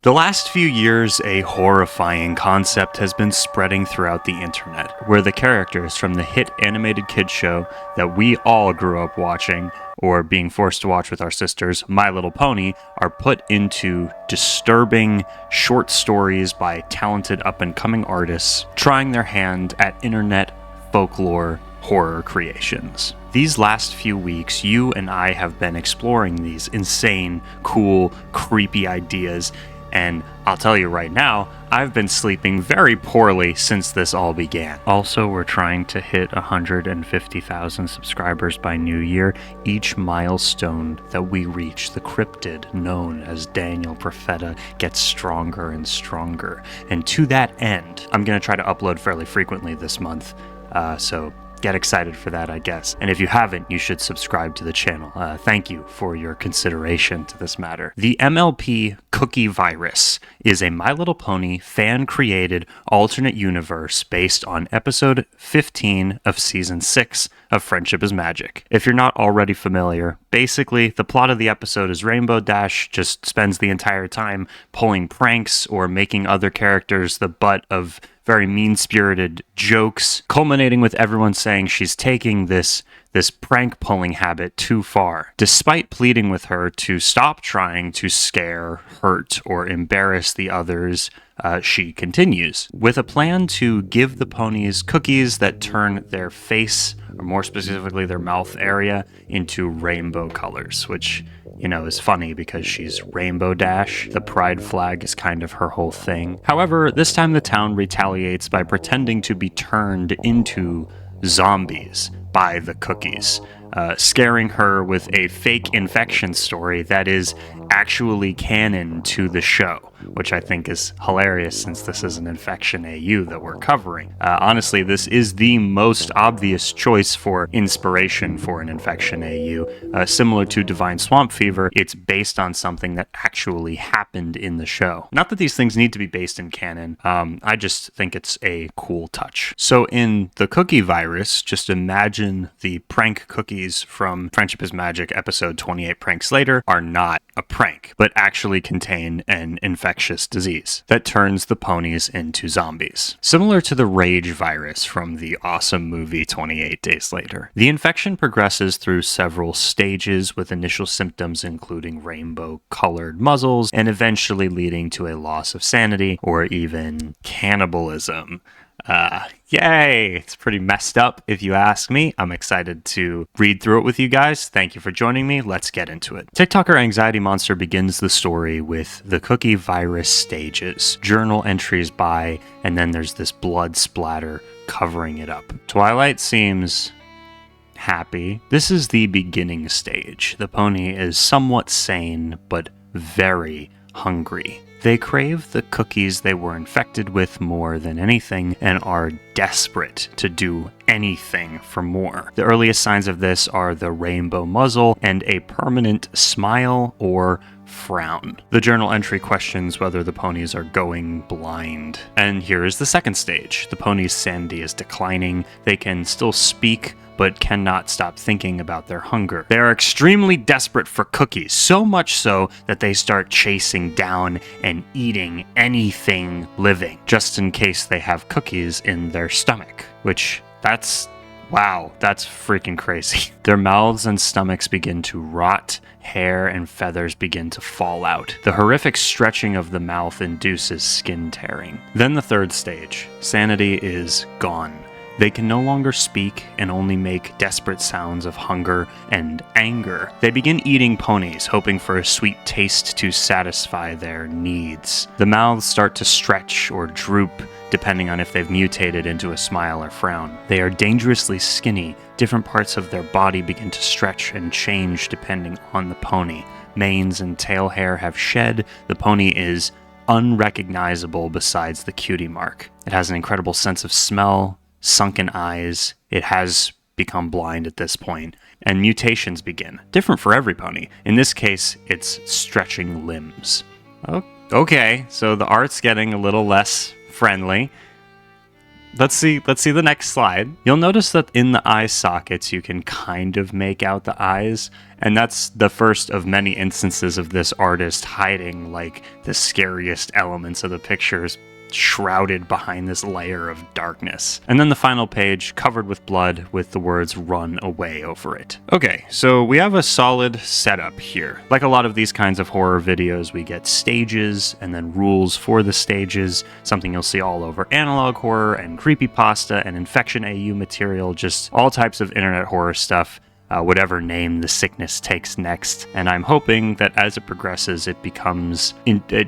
The last few years, a horrifying concept has been spreading throughout the internet, where the characters from the hit animated kids show that we all grew up watching, or being forced to watch with our sisters, My Little Pony, are put into disturbing short stories by talented up-and-coming artists trying their hand at internet folklore horror creations. These last few weeks, you and I have been exploring these insane, cool, creepy ideas. And I'll tell you right now, I've been sleeping very poorly since this all began. Also, we're trying to hit 150,000 subscribers by New Year. Each milestone that we reach, the cryptid known as Daniel Profeta gets stronger and stronger. And to that end, I'm going to try to upload fairly frequently this month. So get excited for that, I guess. And if you haven't, you should subscribe to the channel. Thank you for your consideration to this matter. The MLP Cookie Virus is a My Little Pony fan-created alternate universe based on episode 15 of season 6 of Friendship is Magic. If you're not already familiar, basically the plot of the episode is Rainbow Dash just spends the entire time pulling pranks or making other characters the butt of very mean-spirited jokes, culminating with everyone saying she's taking this prank-pulling habit too far. Despite pleading with her to stop trying to scare, hurt, or embarrass the others, she continues, with a plan to give the ponies cookies that turn their face, or more specifically their mouth area, into rainbow colors, which, you know, is funny because she's Rainbow Dash. The pride flag is kind of her whole thing. However, this time the town retaliates by pretending to be turned into zombies by the cookies, scaring her with a fake infection story that is actually canon to the show, which I think is hilarious since this is an infection AU that we're covering. Honestly, this is the most obvious choice for inspiration for an infection AU. Similar to Divine Swamp Fever, it's based on something that actually happened in the show. Not that these things need to be based in canon, I just think it's a cool touch. So in the Cookie Virus, just imagine the prank cookies from Friendship is Magic episode 28 Pranks Later are not a prank, but actually contain an infectious disease that turns the ponies into zombies. Similar to the Rage virus from the awesome movie 28 Days Later. The infection progresses through several stages with initial symptoms including rainbow-colored muzzles and eventually leading to a loss of sanity or even cannibalism. Yay! It's pretty messed up if you ask me. I'm excited to read through it with you guys. Thank you for joining me. Let's get into it. TikToker Anxiety Monster begins the story with the Cookie Virus stages, journal entries by, and then there's this blood splatter covering it up. Twilight seems happy. This is the beginning stage. The pony is somewhat sane, but very hungry. They crave the cookies they were infected with more than anything and are desperate to do anything for more. The earliest signs of this are the rainbow muzzle and a permanent smile or frown. The journal entry questions whether the ponies are going blind. And here is the second stage. The ponies' sanity is declining. They can still speak, but cannot stop thinking about their hunger. They are extremely desperate for cookies, so much so that they start chasing down and eating anything living, just in case they have cookies in their stomach, which wow, that's freaking crazy. Their mouths and stomachs begin to rot, hair and feathers begin to fall out. The horrific stretching of the mouth induces skin tearing. Then the third stage, sanity is gone. They can no longer speak and only make desperate sounds of hunger and anger. They begin eating ponies, hoping for a sweet taste to satisfy their needs. The mouths start to stretch or droop, depending on if they've mutated into a smile or frown. They are dangerously skinny. Different parts of their body begin to stretch and change depending on the pony. Manes and tail hair have shed. The pony is unrecognizable besides the cutie mark. It has an incredible sense of smell, sunken eyes. It has become blind at this point, and mutations begin. Different for every pony. In this case, it's stretching limbs. Okay, so the art's getting a little less friendly. let's see the next slide. You'll notice that in the eye sockets, you can kind of make out the eyes. And that's the first of many instances of this artist hiding like the scariest elements of the pictures, shrouded behind this layer of darkness. And then the final page covered with blood with the words "run away" over it. Okay, so we have a solid setup here. Like a lot of these kinds of horror videos, we get stages and then rules for the stages, something you'll see all over analog horror and creepypasta and infection AU material, just all types of internet horror stuff. Whatever name the sickness takes next. And I'm hoping that as it progresses, it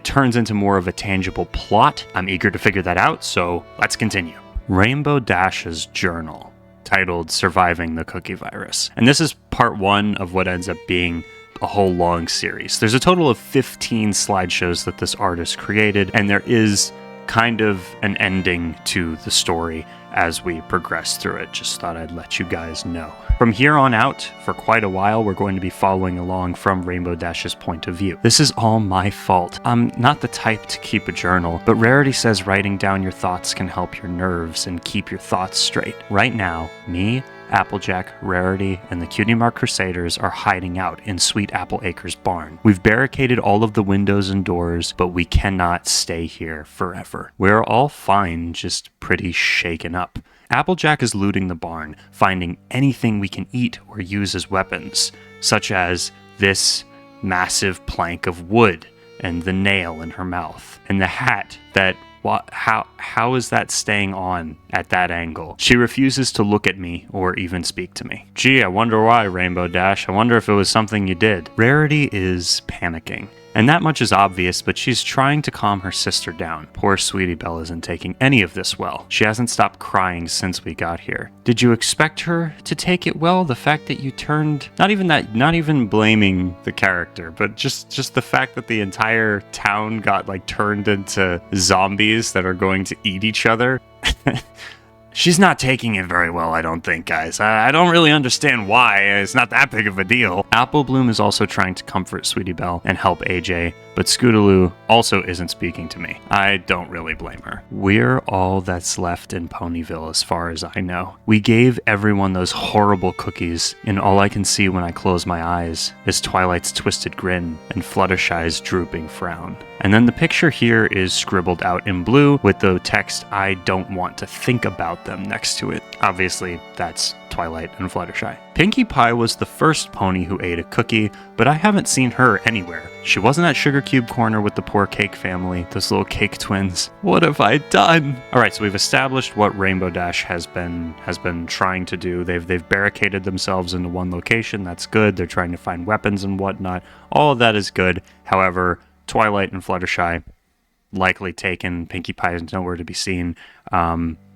turns into more of a tangible plot. I'm eager to figure that out, so let's continue. Rainbow Dash's journal, titled Surviving the Cookie Virus. And this is part 1 of what ends up being a whole long series. There's a total of 15 slideshows that this artist created, and there is kind of an ending to the story as we progress through it. Just thought I'd let you guys know. From here on out, for quite a while, we're going to be following along from Rainbow Dash's point of view. This is all my fault. I'm not the type to keep a journal, but Rarity says writing down your thoughts can help your nerves and keep your thoughts straight. Right now, me, Applejack, Rarity, and the Cutie Mark Crusaders are hiding out in Sweet Apple Acres barn. We've barricaded all of the windows and doors, but we cannot stay here forever. We're all fine, just pretty shaken up. Applejack is looting the barn, finding anything we can eat or use as weapons, such as this massive plank of wood and the nail in her mouth, and the hat that how is that staying on at that angle? She refuses to look at me or even speak to me. Gee, I wonder why, Rainbow Dash. I wonder if it was something you did. Rarity is panicking. And that much is obvious, but she's trying to calm her sister down. Poor Sweetie Belle isn't taking any of this well. She hasn't stopped crying since we got here. Did you expect her to take it well? The fact that you turned... Not even blaming the character, but just the fact that the entire town got like turned into zombies that are going to eat each other. She's not taking it very well, I don't think, guys. I don't really understand why. It's not that big of a deal. Apple Bloom is also trying to comfort Sweetie Belle and help AJ, but Scootaloo also isn't speaking to me. I don't really blame her. We're all that's left in Ponyville as far as I know. We gave everyone those horrible cookies, and all I can see when I close my eyes is Twilight's twisted grin and Fluttershy's drooping frown. And then the picture here is scribbled out in blue with the text, "I don't want to think about them," next to it. Obviously, that's Twilight and Fluttershy. Pinkie Pie was the first pony who ate a cookie, but I haven't seen her anywhere. She wasn't at Sugar Cube Corner with the poor cake family, those little cake twins. What have I done? Alright, so we've established what Rainbow Dash has been trying to do. They've barricaded themselves into one location. That's good. They're trying to find weapons and whatnot. All of that is good. However, Twilight and Fluttershy likely taken. Pinkie Pie is nowhere to be seen.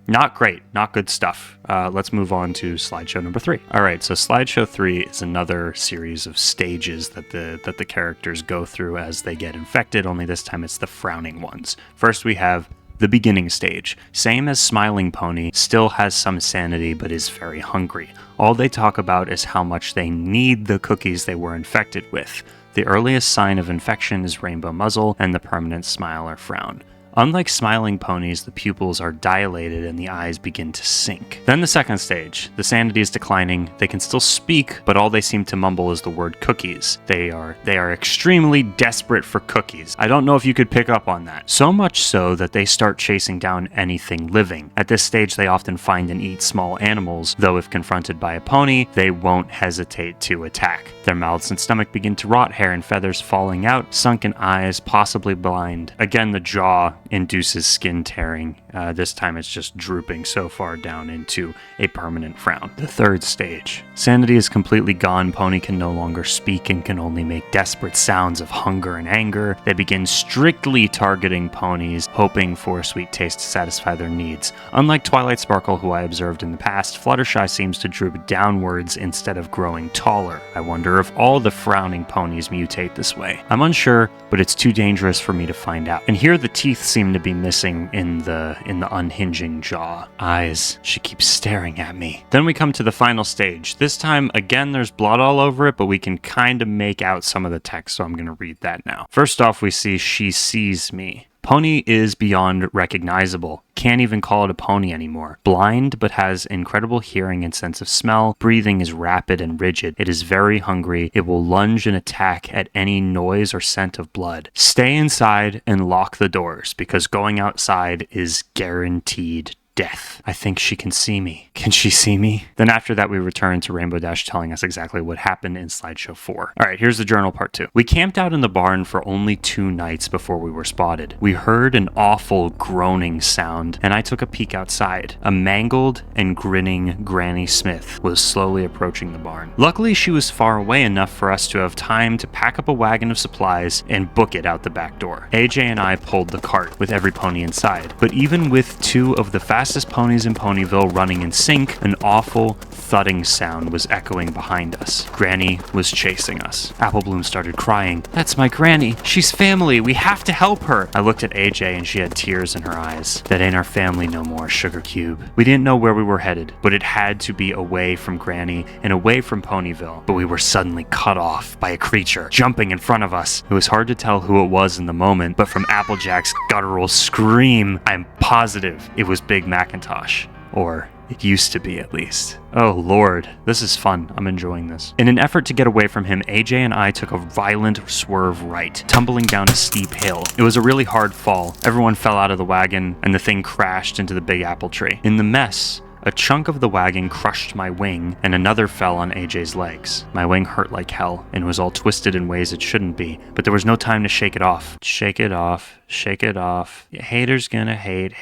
Not great, not good stuff. Let's move on to slideshow number 3. All right, so slideshow 3 is another series of stages that the characters go through as they get infected, only this time it's the frowning ones. First we have the beginning stage. Same as Smiling Pony, still has some sanity but is very hungry. All they talk about is how much they need the cookies they were infected with. The earliest sign of infection is rainbow muzzle and the permanent smile or frown. Unlike Smiling Ponies, the pupils are dilated and the eyes begin to sink. Then the second stage. The sanity is declining. They can still speak, but all they seem to mumble is the word cookies. They are extremely desperate for cookies. I don't know if you could pick up on that. So much so that they start chasing down anything living. At this stage, they often find and eat small animals, though if confronted by a pony, they won't hesitate to attack. Their mouths and stomach begin to rot, hair and feathers falling out, sunken eyes, possibly blind. Again, the jaw induces skin tearing. This time it's just drooping so far down into a permanent frown. The third stage. Sanity is completely gone. Pony can no longer speak and can only make desperate sounds of hunger and anger. They begin strictly targeting ponies, hoping for a sweet taste to satisfy their needs. Unlike Twilight Sparkle, who I observed in the past, Fluttershy seems to droop downwards instead of growing taller. I wonder if all the frowning ponies mutate this way. I'm unsure, but it's too dangerous for me to find out. And here the teeth seem to be missing in the unhinging jaw. Eyes, she keeps staring at me. Then we come to the final stage. This time, again, there's blood all over it, but we can kind of make out some of the text, so I'm going to read that now. First off, we see "She sees me." Pony is beyond recognizable. Can't even call it a pony anymore. Blind, but has incredible hearing and sense of smell. Breathing is rapid and rigid. It is very hungry. It will lunge and attack at any noise or scent of blood. Stay inside and lock the doors, because going outside is guaranteed death. I think she can see me. Can she see me? Then after that, we return to Rainbow Dash telling us exactly what happened in slideshow 4. All right, here's the journal part 2. We camped out in the barn for only 2 nights before we were spotted. We heard an awful groaning sound, and I took a peek outside. A mangled and grinning Granny Smith was slowly approaching the barn. Luckily, she was far away enough for us to have time to pack up a wagon of supplies and book it out the back door. AJ and I pulled the cart with every pony inside, but even with 2 of the fastest ponies in Ponyville running in sync, an awful thudding sound was echoing behind us. Granny was chasing us. Apple Bloom started crying. "That's my Granny. She's family. We have to help her." I looked at AJ and she had tears in her eyes. "That ain't our family no more, Sugar Cube." We didn't know where we were headed, but it had to be away from Granny and away from Ponyville. But we were suddenly cut off by a creature jumping in front of us. It was hard to tell who it was in the moment, but from Applejack's guttural scream, I'm positive it was Big Macintosh. Or it used to be, at least. Oh lord, this is fun. I'm enjoying this. In an effort to get away from him, AJ and I took a violent swerve right, tumbling down a steep hill. It was a really hard fall. Everyone fell out of the wagon, and the thing crashed into the big apple tree. In the mess, a chunk of the wagon crushed my wing, and another fell on AJ's legs. My wing hurt like hell, and was all twisted in ways it shouldn't be, but there was no time to shake it off. Shake it off. Shake it off. Haters gonna hate.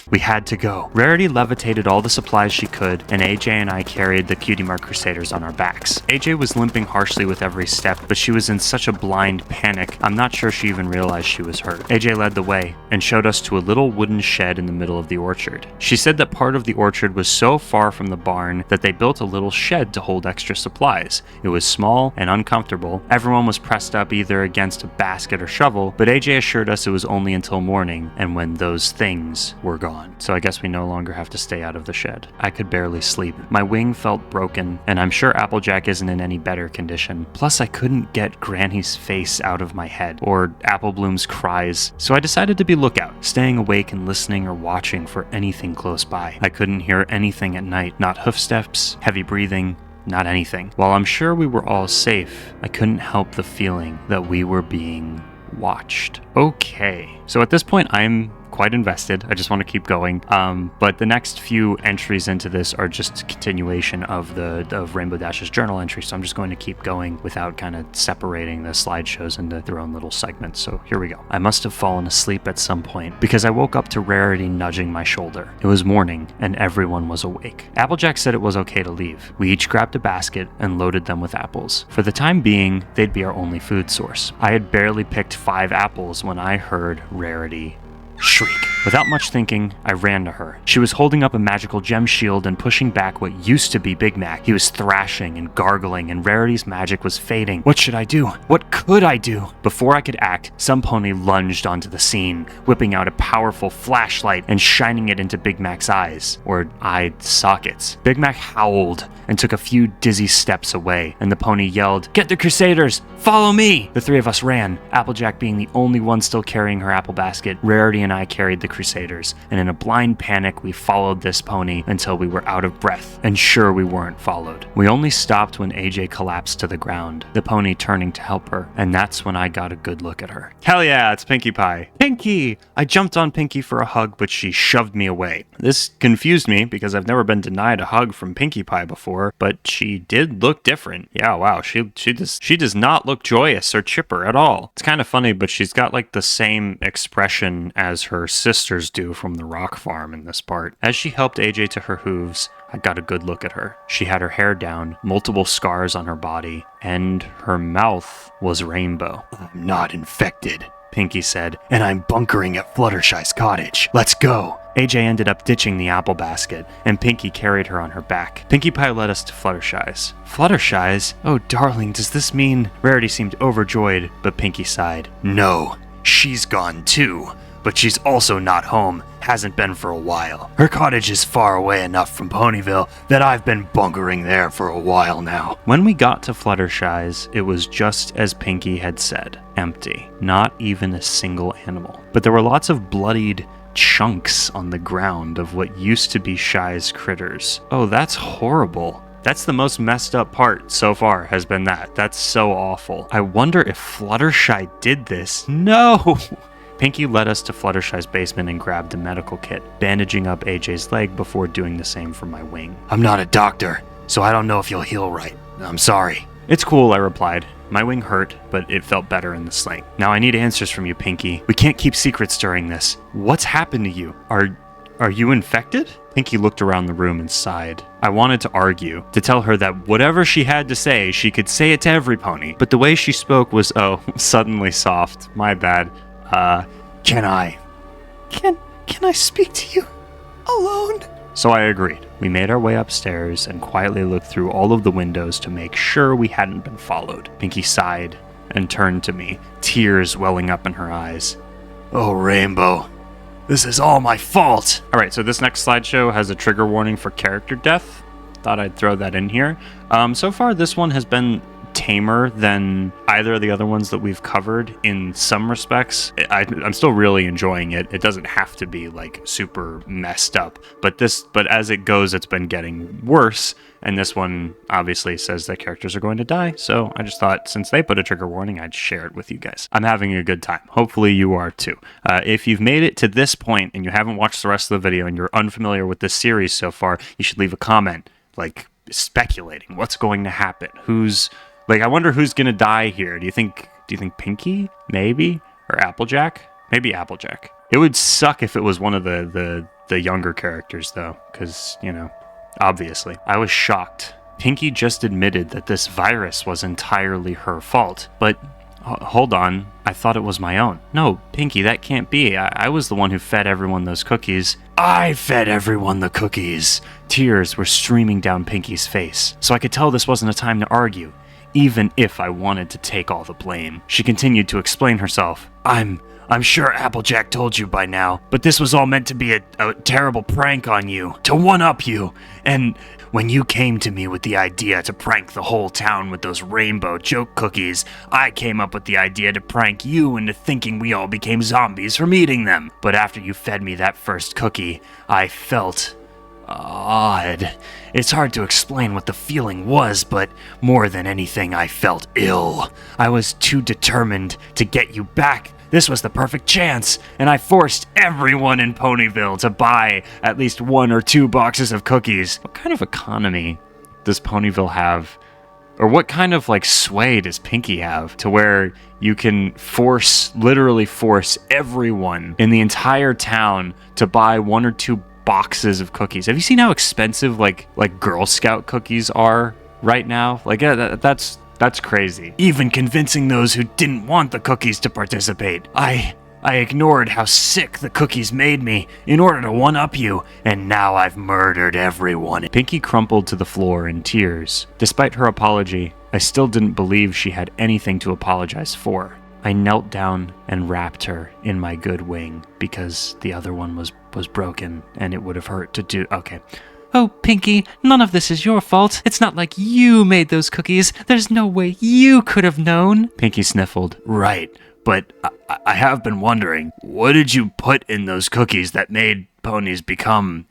We had to go. Rarity levitated all the supplies she could, and AJ and I carried the Cutie Mark Crusaders on our backs. AJ was limping harshly with every step, but she was in such a blind panic, I'm not sure she even realized she was hurt. AJ led the way, and showed us to a little wooden shed in the middle of the orchard. She said that part of the orchard was so far from the barn that they built a little shed to hold extra supplies. It was small and uncomfortable. Everyone was pressed up either against a basket or shovel, but AJ assured us it was only until morning, and when those things were gone. So I guess we no longer have to stay out of the shed. I could barely sleep. My wing felt broken, and I'm sure Applejack isn't in any better condition. Plus, I couldn't get Granny's face out of my head, or Apple Bloom's cries, so I decided to be lookout, staying awake and listening or watching for anything close by. I couldn't hear anything at night, not hoofsteps, heavy breathing, not anything. While I'm sure we were all safe, I couldn't help the feeling that we were being watched. Okay, so at this point I'm quite invested. I just want to keep going. But the next few entries into this are just a continuation of Rainbow Dash's journal entry, so I'm just going to keep going without kind of separating the slideshows into their own little segments. So here we go. I must have fallen asleep at some point because I woke up to Rarity nudging my shoulder. It was morning and everyone was awake. Applejack said it was okay to leave. We each grabbed a basket and loaded them with apples. For the time being, they'd be our only food source. I had barely picked 5 apples when I heard Rarity shriek. Without much thinking, I ran to her. She was holding up a magical gem shield and pushing back what used to be Big Mac. He was thrashing and gargling, and Rarity's magic was fading. What should I do? What could I do? Before I could act, some pony lunged onto the scene, whipping out a powerful flashlight and shining it into Big Mac's eyes, or eye sockets. Big Mac howled and took a few dizzy steps away, and the pony yelled, "Get the Crusaders! Follow me!" The 3 of us ran, Applejack being the only one still carrying her apple basket. Rarity and I carried the Crusaders, and in a blind panic, we followed this pony until we were out of breath, and sure we weren't followed. We only stopped when AJ collapsed to the ground, the pony turning to help her, and that's when I got a good look at her. Hell yeah, it's Pinkie Pie. Pinkie! I jumped on Pinkie for a hug, but she shoved me away. This confused me because I've never been denied a hug from Pinkie Pie before, but she did look different. Yeah, wow, she does not look joyous or chipper at all. It's kind of funny, but she's got like the same expression as her sisters do from the rock farm in this part. As she helped AJ to her hooves, I got a good look at her. She had her hair down, multiple scars on her body, and her mouth was rainbow. "I'm not infected," Pinkie said, "and I'm bunkering at Fluttershy's cottage. Let's go." AJ ended up ditching the apple basket, and Pinkie carried her on her back. Pinkie Pie led us to Fluttershy's. Fluttershy's? Oh darling, does this mean... Rarity seemed overjoyed, but Pinkie sighed. "No, she's gone too. but she's also not home. Hasn't been for a while. Her cottage is far away enough from Ponyville that I've been bunkering there for a while now. When we got to Fluttershy's, it was just as Pinky had said. Empty. Not even a single animal. But there were lots of bloodied chunks on the ground of what used to be Shy's critters. Oh, that's horrible. That's the most messed up part so far, has been that. That's so awful. I wonder if Fluttershy did this. No! Pinky led us to Fluttershy's basement and grabbed a medical kit, bandaging up AJ's leg before doing the same for my wing. I'm not a doctor, so I don't know if you'll heal right. I'm sorry. It's cool, I replied. My wing hurt, but it felt better in the sling. Now I need answers from you, Pinky. We can't keep secrets during this. What's happened to you? Are you infected? Pinky looked around the room and sighed. I wanted to argue, to tell her that whatever she had to say, she could say it to every pony. But the way she spoke was, suddenly soft. My bad. Can I speak to you alone? So I agreed. We made our way upstairs and quietly looked through all of the windows to make sure we hadn't been followed. Pinky sighed and turned to me, tears welling up in her eyes. Oh, Rainbow. This is all my fault. All right, so this next slideshow has a trigger warning for character death. Thought I'd throw that in here. So far, this one has been tamer than either of the other ones that we've covered in some respects. I'm still really enjoying it. It doesn't have to be like super messed up, but as it goes, it's been getting worse. And this one obviously says that characters are going to die. So I just thought since they put a trigger warning, I'd share it with you guys. I'm having a good time. Hopefully you are too. If you've made it to this point and you haven't watched the rest of the video and you're unfamiliar with this series so far, you should leave a comment like speculating what's going to happen. I wonder who's gonna die here. Do you think Pinky? Maybe? Or Applejack? Maybe Applejack. It would suck if it was one of the younger characters though, because, obviously. I was shocked. Pinky just admitted that this virus was entirely her fault. But, hold on, I thought it was my own. No, Pinky, that can't be. I was the one who fed everyone those cookies. I fed everyone the cookies! Tears were streaming down Pinky's face, so I could tell this wasn't a time to argue. Even if I wanted to take all the blame. She continued to explain herself. I'm sure Applejack told you by now, but this was all meant to be a terrible prank on you, to one-up you, and when you came to me with the idea to prank the whole town with those rainbow joke cookies, I came up with the idea to prank you into thinking we all became zombies from eating them. But after you fed me that first cookie, I felt odd. It's hard to explain what the feeling was, but more than anything, I felt ill. I was too determined to get you back. This was the perfect chance, and I forced everyone in Ponyville to buy at least 1 or 2 boxes of cookies. What kind of economy does Ponyville have? Or what kind of sway does Pinky have to where you can literally force everyone in the entire town to buy 1 or 2 boxes of cookies? Have you seen how expensive like Girl Scout cookies are right now? That's crazy. Even convincing those who didn't want the cookies to participate. I ignored how sick the cookies made me in order to one-up you, and now I've murdered everyone. Pinky crumpled to the floor in tears. Despite her apology, I still didn't believe she had anything to apologize for. I knelt down and wrapped her in my good wing because the other one was broken and it would have hurt to do. Okay. Oh, Pinky, none of this is your fault. It's not like you made those cookies. There's no way you could have known. Pinky sniffled. Right, but I have been wondering, what did you put in those cookies that made ponies become,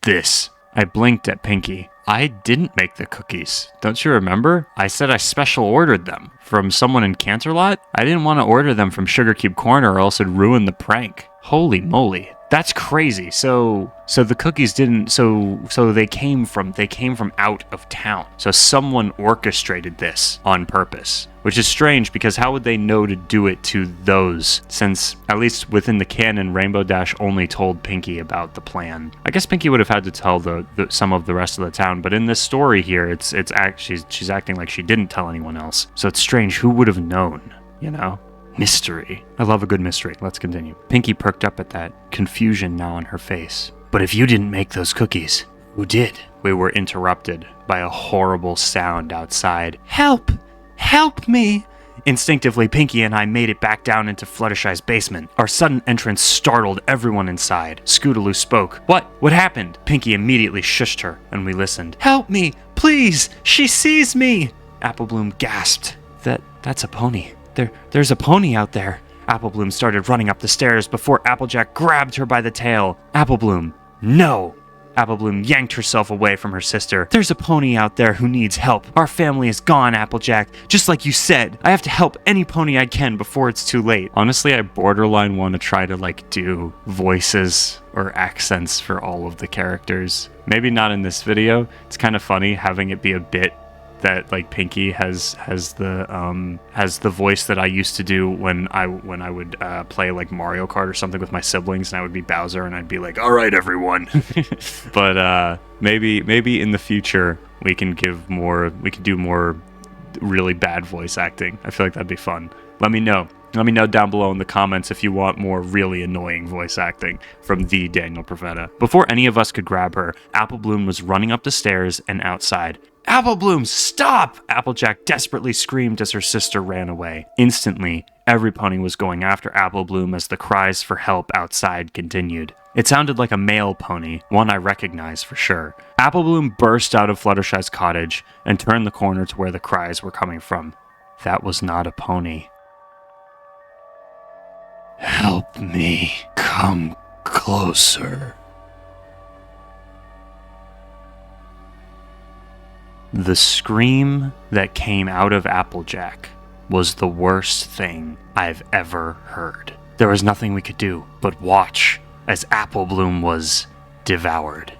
this? I blinked at Pinky. I didn't make the cookies. Don't you remember? I said I special ordered them from someone in Canterlot. I didn't want to order them from Sugar Cube Corner or else it'd ruin the prank. Holy moly. That's crazy. So the cookies didn't, so they came from out of town. So someone orchestrated this on purpose, which is strange because how would they know to do it to those, since at least within the canon, Rainbow Dash only told Pinky about the plan. I guess Pinky would have had to tell some of the rest of the town, but in this story here, she's acting like she didn't tell anyone else. So it's strange. Who would have known, Mystery. I love a good mystery. Let's continue. Pinky perked up at that, confusion now on her face. But if you didn't make those cookies, who did? We were interrupted by a horrible sound outside. Help! Help me! Instinctively, Pinky and I made it back down into Fluttershy's basement. Our sudden entrance startled everyone inside. Scootaloo spoke. What happened? Pinky immediately shushed her, and we listened. Help me! Please! She sees me! Applebloom gasped. That's a pony. There's a pony out there. Applebloom started running up the stairs before Applejack grabbed her by the tail. Applebloom, no! Applebloom yanked herself away from her sister. There's a pony out there who needs help. Our family is gone, Applejack. Just like you said. I have to help any pony I can before it's too late. Honestly, I borderline want to try to do voices or accents for all of the characters. Maybe not in this video. It's kind of funny having it be a bit that Pinky has the voice that I used to do when I would play Mario Kart or something with my siblings, and I would be Bowser and I'd be like, all right everyone. But maybe in the future we can do more really bad voice acting. I feel like that'd be fun. Let me know down below in the comments if you want more really annoying voice acting from the Daniel Profeta. Before any of us could grab her, Applebloom was running up the stairs and outside. Applebloom, stop! Applejack desperately screamed as her sister ran away. Instantly, every pony was going after Applebloom as the cries for help outside continued. It sounded like a male pony, one I recognized for sure. Applebloom burst out of Fluttershy's cottage and turned the corner to where the cries were coming from. That was not a pony. Help me. Come closer. The scream that came out of Applejack was the worst thing I've ever heard. There was nothing we could do but watch as Applebloom was devoured.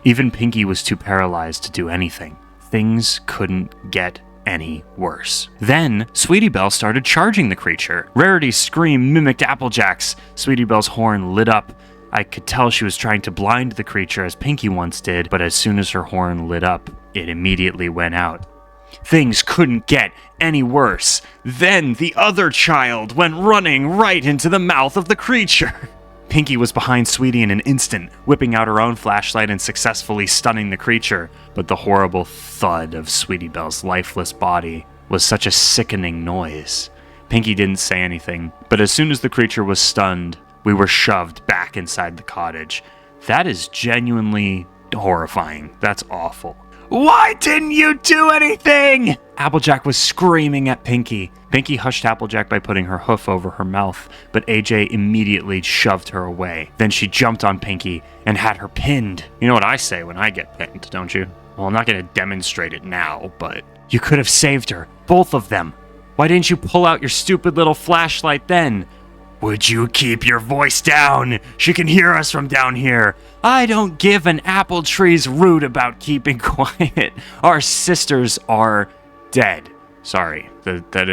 Even Pinky was too paralyzed to do anything. Things couldn't get any worse. Then, Sweetie Belle started charging the creature. Rarity's scream mimicked Applejack's. Sweetie Belle's horn lit up. I could tell she was trying to blind the creature as Pinky once did, but as soon as her horn lit up, it immediately went out. Things couldn't get any worse. Then the other child went running right into the mouth of the creature. Pinky was behind Sweetie in an instant, whipping out her own flashlight and successfully stunning the creature, but the horrible thud of Sweetie Belle's lifeless body was such a sickening noise. Pinky didn't say anything, but as soon as the creature was stunned, we were shoved back inside the cottage. That is genuinely horrifying. That's awful. Why didn't you do anything? Applejack was screaming at Pinky. Pinky hushed Applejack by putting her hoof over her mouth, but AJ immediately shoved her away. Then she jumped on Pinky and had her pinned. You know what I say when I get pinned, don't you? Well, I'm not going to demonstrate it now, but you could have saved her. Both of them. Why didn't you pull out your stupid little flashlight then? Would you keep your voice down? She can hear us from down here. I don't give an apple tree's root about keeping quiet. Our sisters are dead. Sorry, there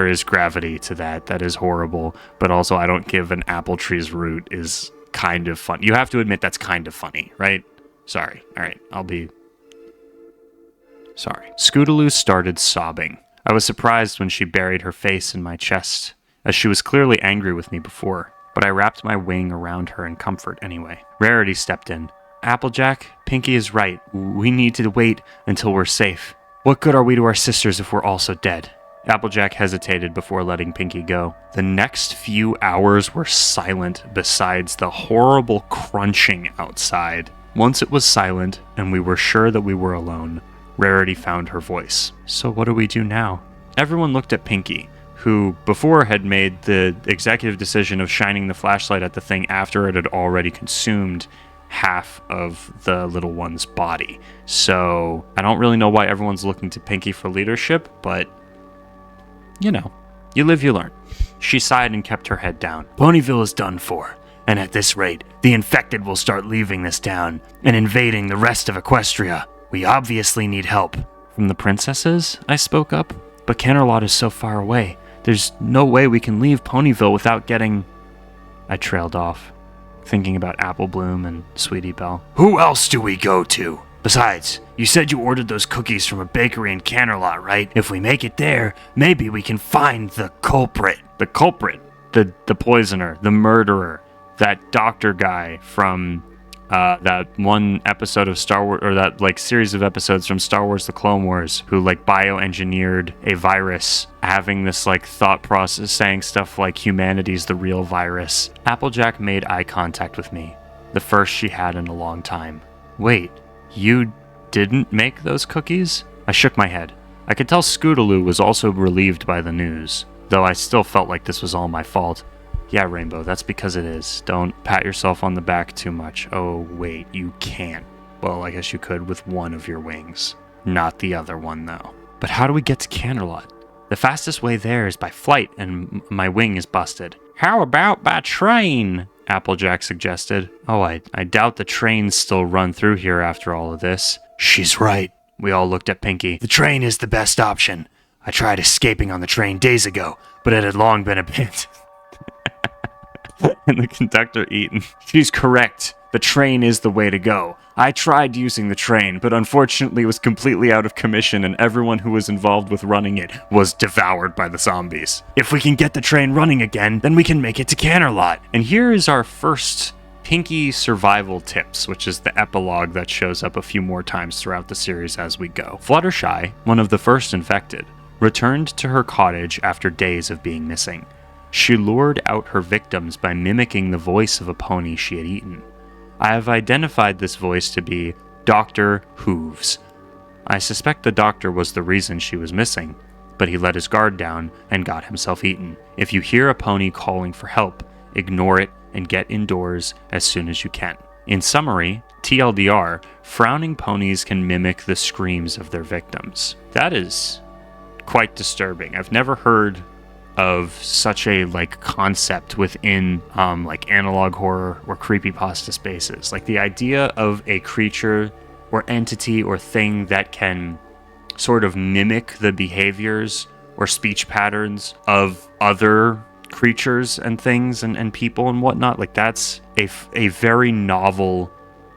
is gravity to that. That is horrible. But also, I don't give an apple tree's root is kind of fun. You have to admit that's kind of funny, right? Sorry. All right, I'll be sorry. Scootaloo started sobbing. I was surprised when she buried her face in my chest, as she was clearly angry with me before, but I wrapped my wing around her in comfort anyway. Rarity stepped in. Applejack, Pinky is right. We need to wait until we're safe. What good are we to our sisters if we're also dead? Applejack hesitated before letting Pinky go. The next few hours were silent besides the horrible crunching outside. Once it was silent and we were sure that we were alone, Rarity found her voice. So what do we do now? Everyone looked at Pinky, who before had made the executive decision of shining the flashlight at the thing after it had already consumed half of the little one's body. So I don't really know why everyone's looking to Pinky for leadership, but you know, you live, you learn. She sighed and kept her head down. Ponyville is done for, and at this rate, the infected will start leaving this town and invading the rest of Equestria. We obviously need help. From the princesses? I spoke up. But Canterlot is so far away. There's no way we can leave Ponyville without getting... I trailed off, thinking about Applebloom and Sweetie Belle. Who else do we go to? Besides, you said you ordered those cookies from a bakery in Canterlot, right? If we make it there, maybe we can find the culprit. The culprit? The poisoner, the murderer, that doctor guy from that one episode of Star Wars, or that like series of episodes from Star Wars: The Clone Wars, who like bioengineered a virus, having this like thought process, saying stuff like humanity's the real virus. Applejack made eye contact with me, the first she had in a long time. Wait, you didn't make those cookies? I shook my head. I could tell Scootaloo was also relieved by the news, though I still felt like this was all my fault. Yeah, Rainbow, that's because it is. Don't pat yourself on the back too much. Oh, wait, you can't. Well, I guess you could with one of your wings. Not the other one, though. But how do we get to Canterlot? The fastest way there is by flight, and my wing is busted. How about by train? Applejack suggested. Oh, I doubt the trains still run through here after all of this. She's right. We all looked at Pinky. The train is the best option. I tried escaping on the train days ago, but it had long been abandoned. And the conductor Eaton. She's correct. The train is the way to go. I tried using the train, but unfortunately it was completely out of commission and everyone who was involved with running it was devoured by the zombies. If we can get the train running again, then we can make it to Canterlot. And here is our first Pinky survival tips, which is the epilogue that shows up a few more times throughout the series as we go. Fluttershy, one of the first infected, returned to her cottage after days of being missing. She lured out her victims by mimicking the voice of a pony she had eaten. I have identified this voice to be Dr. Hooves. I suspect the doctor was the reason she was missing, but he let his guard down and got himself eaten. If you hear a pony calling for help, ignore it and get indoors as soon as you can. In summary, TLDR, frowning ponies can mimic the screams of their victims. That is quite disturbing. I've never heard of such a like concept within like analog horror or creepypasta spaces. Like the idea of a creature or entity or thing that can sort of mimic the behaviors or speech patterns of other creatures and things and people and whatnot. Like that's a very novel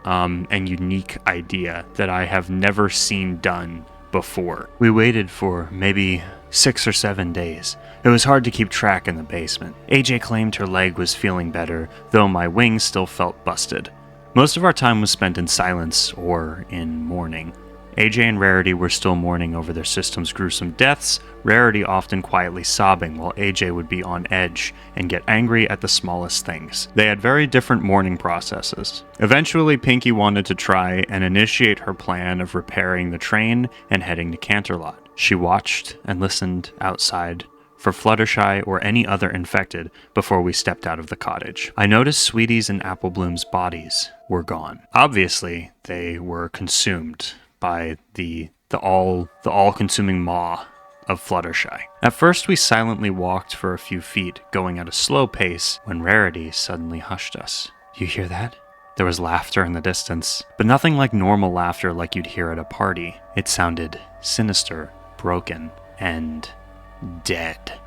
and unique idea that I have never seen done before. We waited for maybe 6 or 7 days. It was hard to keep track in the basement. AJ claimed her leg was feeling better, though my wing still felt busted. Most of our time was spent in silence or in mourning. AJ and Rarity were still mourning over their system's gruesome deaths, Rarity often quietly sobbing while AJ would be on edge and get angry at the smallest things. They had very different mourning processes. Eventually, Pinky wanted to try and initiate her plan of repairing the train and heading to Canterlot. She watched and listened outside for Fluttershy or any other infected before we stepped out of the cottage. I noticed Sweetie's and Apple Bloom's bodies were gone. Obviously, they were consumed by the all-consuming maw of Fluttershy. At first, we silently walked for a few feet, going at a slow pace, when Rarity suddenly hushed us. You hear that? There was laughter in the distance, but nothing like normal laughter like you'd hear at a party. It sounded sinister, broken, and dead.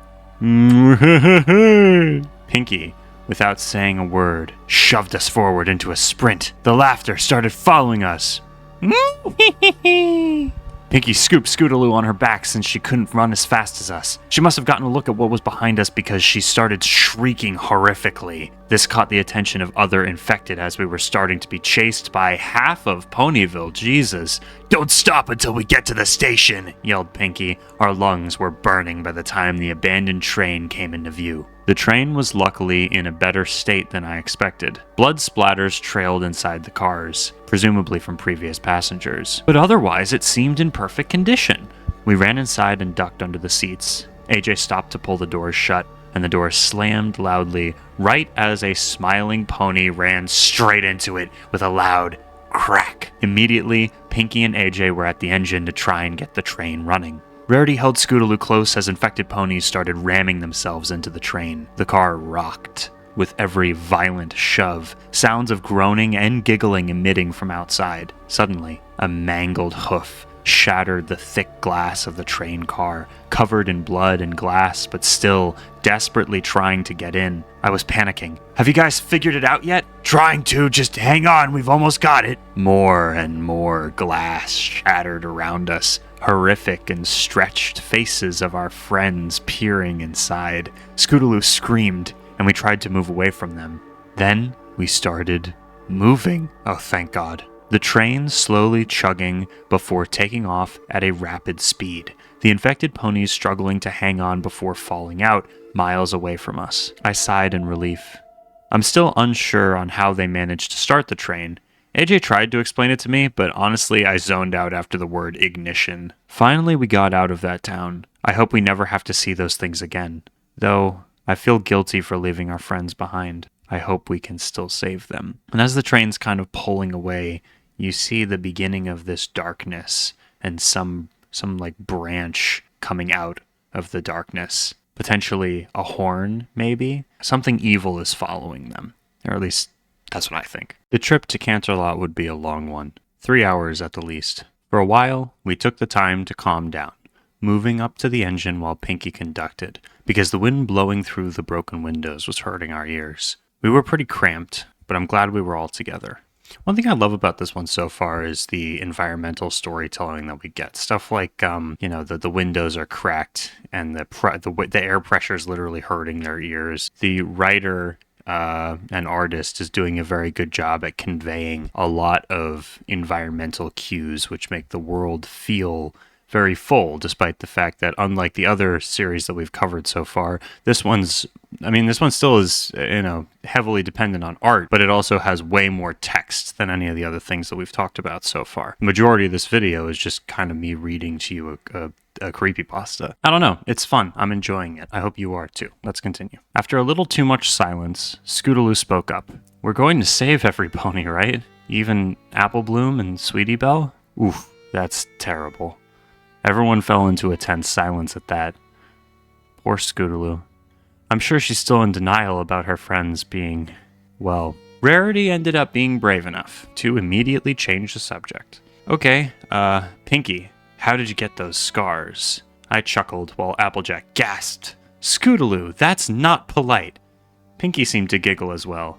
Pinky, without saying a word, shoved us forward into a sprint. The laughter started following us. Pinky scooped Scootaloo on her back since she couldn't run as fast as us. She must have gotten a look at what was behind us because she started shrieking horrifically. This caught the attention of other infected as we were starting to be chased by half of Ponyville. Jesus. Don't stop until we get to the station, yelled Pinky. Our lungs were burning by the time the abandoned train came into view. The train was luckily in a better state than I expected. Blood splatters trailed inside the cars, presumably from previous passengers, but otherwise it seemed in perfect condition. We ran inside and ducked under the seats. AJ stopped to pull the doors shut, and the door slammed loudly right as a smiling pony ran straight into it with a loud crack. Immediately, Pinky and AJ were at the engine to try and get the train running. Rarity held Scootaloo close as infected ponies started ramming themselves into the train. The car rocked with every violent shove, sounds of groaning and giggling emitting from outside. Suddenly, a mangled hoof shattered the thick glass of the train car, covered in blood and glass, but still desperately trying to get in. I was panicking. Have you guys figured it out yet? Trying to, just hang on, we've almost got it. More and more glass shattered around us. Horrific and stretched faces of our friends peering inside. Scootaloo screamed, and we tried to move away from them. Then we started moving. Oh, thank God. The train slowly chugging before taking off at a rapid speed. The infected ponies struggling to hang on before falling out miles away from us. I sighed in relief. I'm still unsure on how they managed to start the train. AJ tried to explain it to me, but honestly, I zoned out after the word ignition. Finally, we got out of that town. I hope we never have to see those things again. Though, I feel guilty for leaving our friends behind. I hope we can still save them. And as the train's kind of pulling away, you see the beginning of this darkness and some like branch coming out of the darkness. Potentially a horn, maybe? Something evil is following them. Or at least, that's what I think. The trip to Canterlot would be a long one. 3 hours at the least. For a while, we took the time to calm down, moving up to the engine while Pinky conducted, because the wind blowing through the broken windows was hurting our ears. We were pretty cramped, but I'm glad we were all together. One thing I love about this one so far is the environmental storytelling that we get. Stuff like, the windows are cracked and the air pressure is literally hurting their ears. The writer and artist is doing a very good job at conveying a lot of environmental cues, which make the world feel very full, despite the fact that, unlike the other series that we've covered so far, this one still is, heavily dependent on art, but it also has way more text than any of the other things that we've talked about so far. The majority of this video is just kind of me reading to you a creepypasta. I don't know, it's fun. I'm enjoying it. I hope you are too. Let's continue. After a little too much silence, Scootaloo spoke up. We're going to save every pony, right? Even Apple Bloom and Sweetie Belle? Oof, that's terrible. Everyone fell into a tense silence at that. Poor Scootaloo. I'm sure she's still in denial about her friends being, well, Rarity ended up being brave enough to immediately change the subject. Okay, Pinky, how did you get those scars? I chuckled while Applejack gasped. Scootaloo, that's not polite. Pinky seemed to giggle as well.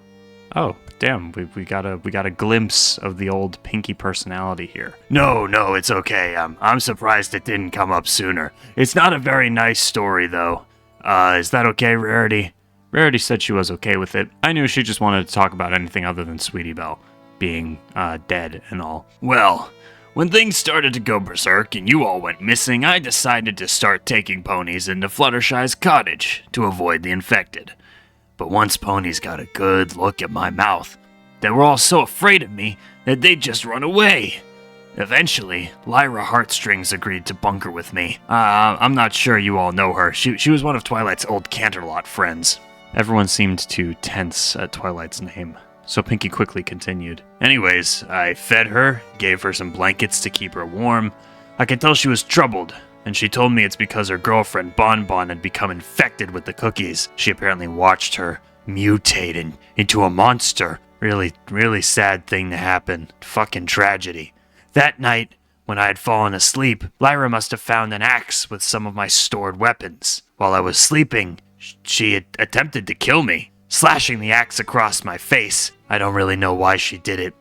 Oh, damn, we got a glimpse of the old Pinky personality here. No, it's okay. I'm surprised it didn't come up sooner. It's not a very nice story, though. Is that okay, Rarity? Rarity said she was okay with it. I knew she just wanted to talk about anything other than Sweetie Belle being, dead and all. Well, when things started to go berserk and you all went missing, I decided to start taking ponies into Fluttershy's cottage to avoid the infected. But once ponies got a good look at my mouth, they were all so afraid of me that they'd just run away. Eventually, Lyra Heartstrings agreed to bunker with me. I'm not sure you all know her. She was one of Twilight's old Canterlot friends. Everyone seemed to tense at Twilight's name, so Pinky quickly continued. Anyways, I fed her, gave her some blankets to keep her warm. I could tell she was troubled, and she told me it's because her girlfriend Bon Bon had become infected with the cookies. She apparently watched her mutate into a monster. Really sad thing to happen. Fucking tragedy. That night, when I had fallen asleep, Lyra must have found an axe with some of my stored weapons. While I was sleeping, she had attempted to kill me, slashing the axe across my face. I don't really know why she did it,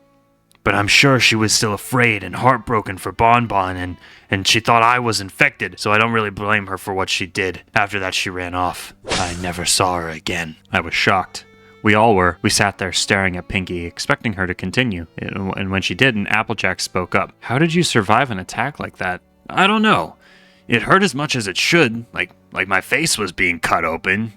but I'm sure she was still afraid and heartbroken for Bon Bon, and she thought I was infected, so I don't really blame her for what she did. After that, she ran off. I never saw her again. I was shocked. We all were. We sat there staring at Pinky, expecting her to continue. And when she didn't, Applejack spoke up. How did you survive an attack like that? I don't know. It hurt as much as it should, like my face was being cut open,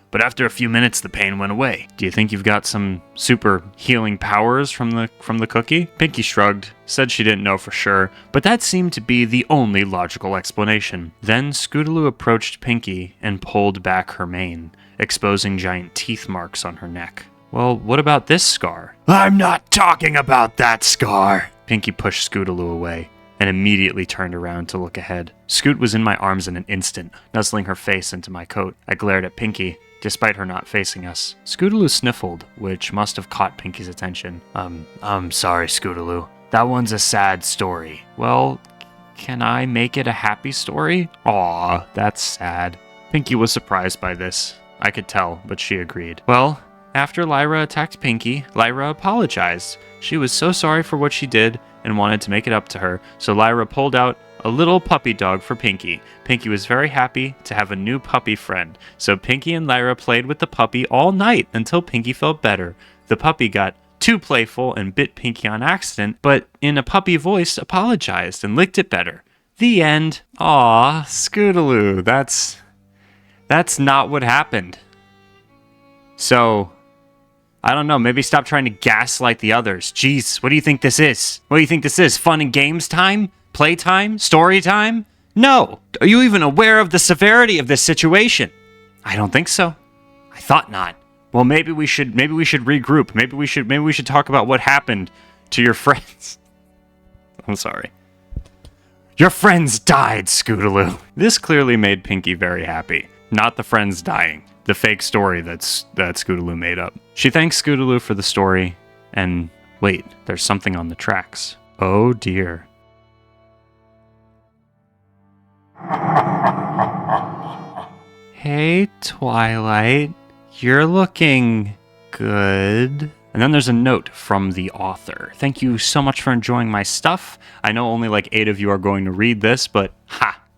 but after a few minutes the pain went away. Do you think you've got some super healing powers from the cookie? Pinky shrugged, said she didn't know for sure, but that seemed to be the only logical explanation. Then Scootaloo approached Pinky and pulled back her mane, exposing giant teeth marks on her neck. Well, what about this scar? I'm not talking about that scar! Pinky pushed Scootaloo away and immediately turned around to look ahead. Scoot was in my arms in an instant, nuzzling her face into my coat. I glared at Pinky, despite her not facing us. Scootaloo sniffled, which must have caught Pinky's attention. I'm sorry, Scootaloo. That one's a sad story. Well, can I make it a happy story? Aw, that's sad. Pinky was surprised by this. I could tell, but she agreed. Well, after Lyra attacked Pinky, Lyra apologized. She was so sorry for what she did and wanted to make it up to her, so Lyra pulled out a little puppy dog for Pinky. Pinky was very happy to have a new puppy friend, so Pinky and Lyra played with the puppy all night until Pinky felt better. The puppy got too playful and bit Pinky on accident, but in a puppy voice apologized and licked it better. The end. Aw, Scootaloo, that's not what happened. So, I don't know, maybe stop trying to gaslight the others. Jeez, what do you think this is? What do you think this is? Fun and games time? Playtime? Story time? No. Are you even aware of the severity of this situation? I don't think so. I thought not. Well, maybe we should regroup. Maybe we should talk about what happened to your friends. I'm sorry. Your friends died, Scootaloo. This clearly made Pinky very happy. Not the friends dying. The fake story that Scootaloo made up. She thanks Scootaloo for the story, and wait, there's something on the tracks. Oh dear. Hey, Twilight. You're looking good. And then there's a note from the author. Thank you so much for enjoying my stuff. I know only like 8 of you are going to read this, but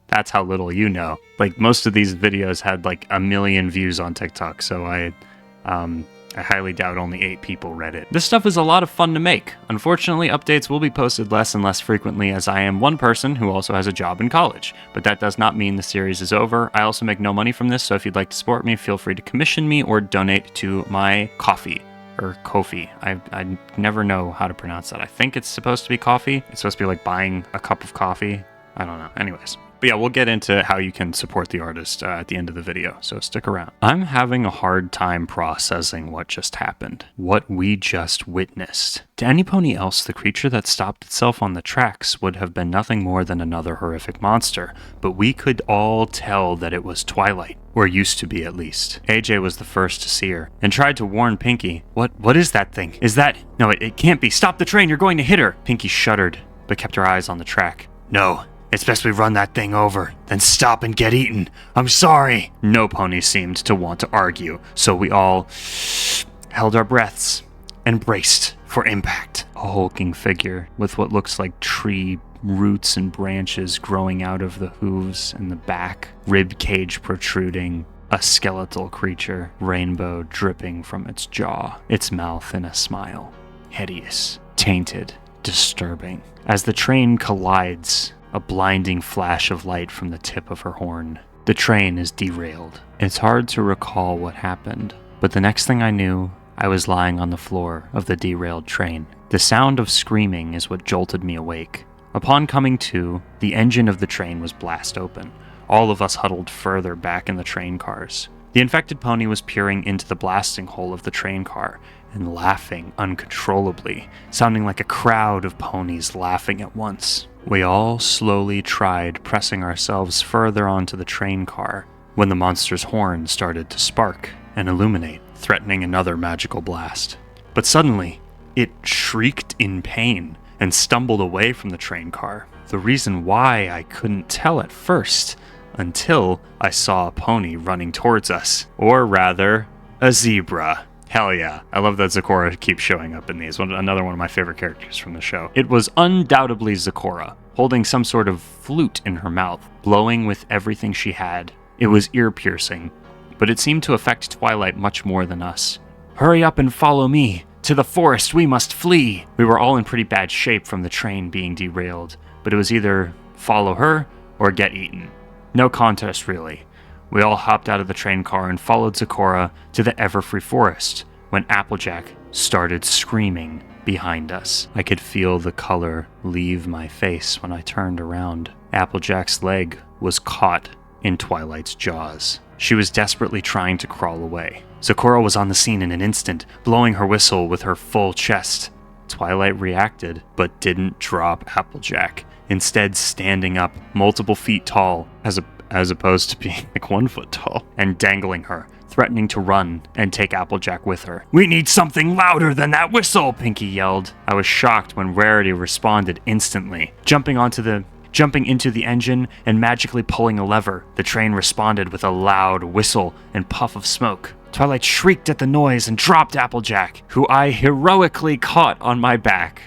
that's how little you know. Like, most of these videos had like 1 million views on TikTok, so I highly doubt only 8 people read it. This stuff is a lot of fun to make. Unfortunately, updates will be posted less and less frequently as I am one person who also has a job in college. But that does not mean the series is over. I also make no money from this, so if you'd like to support me, feel free to commission me or donate to my Ko-fi. Or Ko-fi. I never know how to pronounce that. I think it's supposed to be coffee. It's supposed to be like buying a cup of coffee. I don't know. Anyways. But yeah, we'll get into how you can support the artist at the end of the video, so stick around. I'm having a hard time processing what just happened. What we just witnessed. To any pony else, the creature that stopped itself on the tracks would have been nothing more than another horrific monster, but we could all tell that it was Twilight. Or used to be, at least. AJ was the first to see her, and tried to warn Pinky. What is that thing? Is that... No, it can't be. Stop the train, you're going to hit her. Pinky shuddered, but kept her eyes on the track. No. It's best we run that thing over, then stop and get eaten. I'm sorry. No pony seemed to want to argue, so we all held our breaths and braced for impact. A hulking figure with what looks like tree roots and branches growing out of the hooves and the back, rib cage protruding, a skeletal creature, rainbow dripping from its jaw, its mouth in a smile. Hideous, tainted, disturbing. As the train collides, a blinding flash of light from the tip of her horn. The train is derailed. It's hard to recall what happened, but the next thing I knew, I was lying on the floor of the derailed train. The sound of screaming is what jolted me awake. Upon coming to, the engine of the train was blast open. All of us huddled further back in the train cars. The infected pony was peering into the blasting hole of the train car and laughing uncontrollably, sounding like a crowd of ponies laughing at once. We all slowly tried pressing ourselves further onto the train car when the monster's horn started to spark and illuminate, threatening another magical blast. But suddenly, it shrieked in pain and stumbled away from the train car. The reason why I couldn't tell at first, until I saw a pony running towards us. Or rather, a zebra. Hell yeah. I love that Zecora keeps showing up in these. Another one of my favorite characters from the show. It was undoubtedly Zecora, holding some sort of flute in her mouth, blowing with everything she had. It was ear-piercing, but it seemed to affect Twilight much more than us. Hurry up and follow me. To the forest we must flee. We were all in pretty bad shape from the train being derailed, but it was either follow her or get eaten. No contest, really. We all hopped out of the train car and followed Zecora to the Everfree Forest when Applejack started screaming behind us. I could feel the color leave my face when I turned around. Applejack's leg was caught in Twilight's jaws. She was desperately trying to crawl away. Zecora was on the scene in an instant, blowing her whistle with her full chest. Twilight reacted, but didn't drop Applejack, instead standing up multiple feet tall as opposed to being like 1 foot tall, and dangling her, threatening to run and take Applejack with her. We need something louder than that whistle, Pinky yelled. I was shocked when Rarity responded instantly. Jumping into the engine and magically pulling a lever, the train responded with a loud whistle and puff of smoke. Twilight shrieked at the noise and dropped Applejack, who I heroically caught on my back.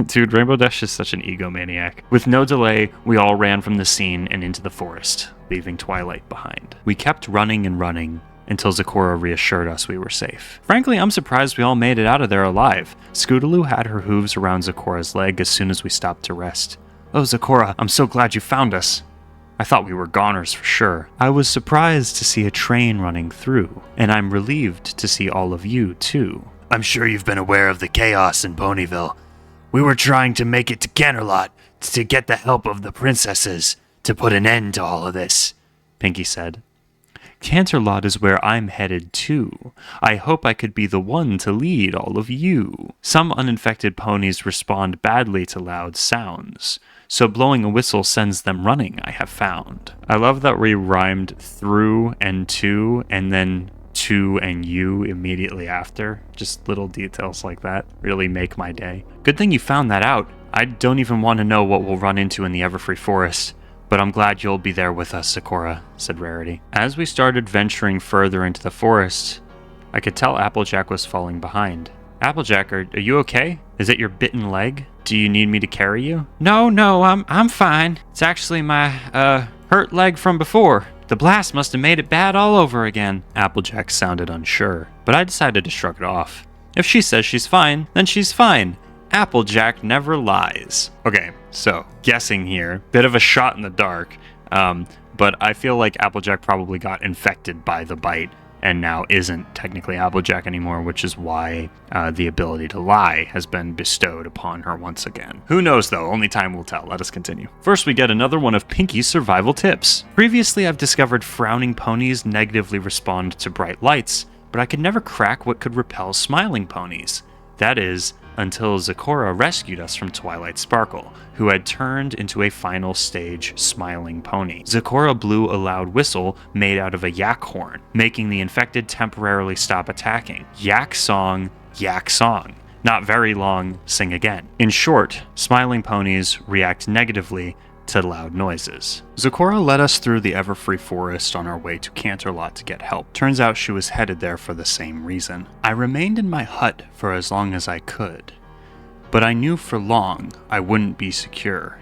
Dude, Rainbow Dash is such an egomaniac. With no delay, we all ran from the scene and into the forest, leaving Twilight behind. We kept running and running, until Zecora reassured us we were safe. Frankly, I'm surprised we all made it out of there alive. Scootaloo had her hooves around Zecora's leg as soon as we stopped to rest. Oh, Zecora, I'm so glad you found us. I thought we were goners for sure. I was surprised to see a train running through, and I'm relieved to see all of you too. I'm sure you've been aware of the chaos in Ponyville. We were trying to make it to Canterlot to get the help of the princesses to put an end to all of this, Pinkie said. Canterlot is where I'm headed too. I hope I could be the one to lead all of you. Some uninfected ponies respond badly to loud sounds, so blowing a whistle sends them running, I have found. I love that we rhymed through and to, and then to and you immediately after. Just little details like that really make my day. Good thing you found that out. I don't even want to know what we'll run into in the Everfree Forest. But I'm glad you'll be there with us, Zecora, said Rarity. As we started venturing further into the forest, I could tell Applejack was falling behind. Applejack, are you okay? Is it your bitten leg? Do you need me to carry you? No, I'm fine. It's actually my, hurt leg from before. The blast must have made it bad all over again. Applejack sounded unsure, but I decided to shrug it off. If she says she's fine, then she's fine. Applejack never lies. Okay, so, guessing here, bit of a shot in the dark, but I feel like Applejack probably got infected by the bite and now isn't technically Applejack anymore, which is why the ability to lie has been bestowed upon her once again. Who knows though, only time will tell. Let us continue. First, we get another one of Pinkie's survival tips. Previously, I've discovered frowning ponies negatively respond to bright lights, but I could never crack what could repel smiling ponies. That is, until Zecora rescued us from Twilight Sparkle, who had turned into a final stage smiling pony. Zecora blew a loud whistle made out of a yak horn, making the infected temporarily stop attacking. Yak song, not very long, sing again. In short, smiling ponies react negatively to loud noises. Zecora led us through the Everfree Forest on our way to Canterlot to get help. Turns out she was headed there for the same reason. I remained in my hut for as long as I could, but I knew for long I wouldn't be secure.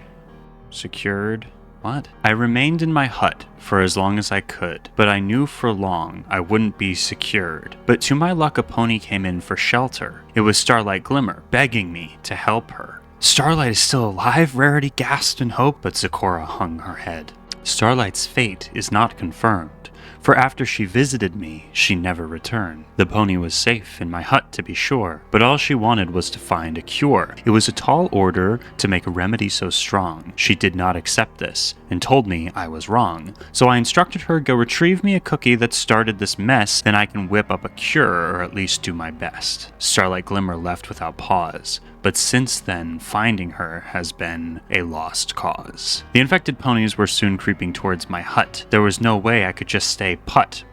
Secured? What? I remained in my hut for as long as I could, but I knew for long I wouldn't be secured. But to my luck, a pony came in for shelter. It was Starlight Glimmer, begging me to help her. Starlight is still alive, Rarity gasped in hope, but Zecora hung her head. Starlight's fate is not confirmed, for after she visited me, she never returned. The pony was safe in my hut, to be sure, but all she wanted was to find a cure. It was a tall order to make a remedy so strong. She did not accept this, and told me I was wrong. So I instructed her, go retrieve me a cookie that started this mess, then I can whip up a cure, or at least do my best. Starlight Glimmer left without pause, but since then, finding her has been a lost cause. The infected ponies were soon creeping towards my hut. There was no way I could just stay put.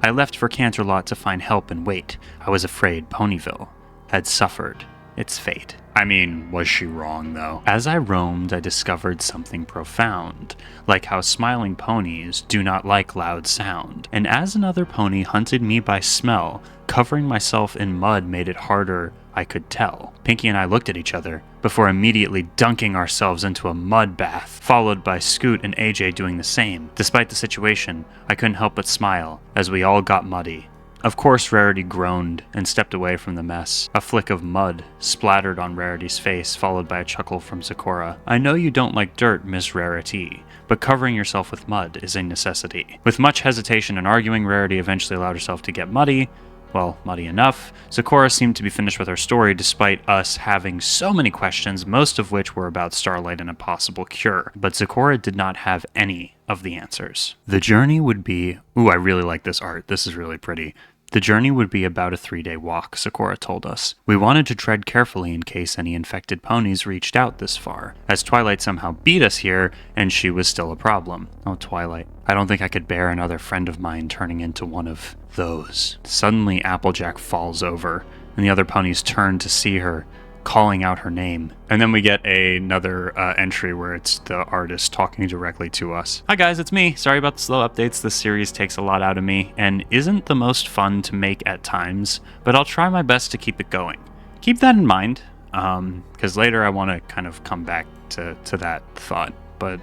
I left for Canterlot to find help and wait. I was afraid Ponyville had suffered its fate. I mean, was she wrong though? As I roamed, I discovered something profound, like how smiling ponies do not like loud sound. And as another pony hunted me by smell, covering myself in mud made it harder I could tell. Pinkie and I looked at each other before immediately dunking ourselves into a mud bath, followed by Scoot and AJ doing the same. Despite the situation, I couldn't help but smile as we all got muddy. Of course, Rarity groaned and stepped away from the mess. A flick of mud splattered on Rarity's face, followed by a chuckle from Zecora. I know you don't like dirt, Miss Rarity, but covering yourself with mud is a necessity. With much hesitation and arguing, Rarity eventually allowed herself to get muddy. Well, muddy enough. Zecora seemed to be finished with her story despite us having so many questions, most of which were about Starlight and a possible cure. But Zecora did not have any of the answers. The journey would be... Ooh, I really like this art. This is really pretty. The journey would be about a 3-day walk, Zecora told us. We wanted to tread carefully in case any infected ponies reached out this far, as Twilight somehow beat us here, and she was still a problem. Oh, Twilight. I don't think I could bear another friend of mine turning into one of those. Suddenly, Applejack falls over, and the other ponies turn to see her, calling out her name. And then we get another entry where it's the artist talking directly to us. Hi guys, it's me. Sorry about the slow updates. This series takes a lot out of me and isn't the most fun to make at times, but I'll try my best to keep it going. Keep that in mind, because later I want to kind of come back to that thought, but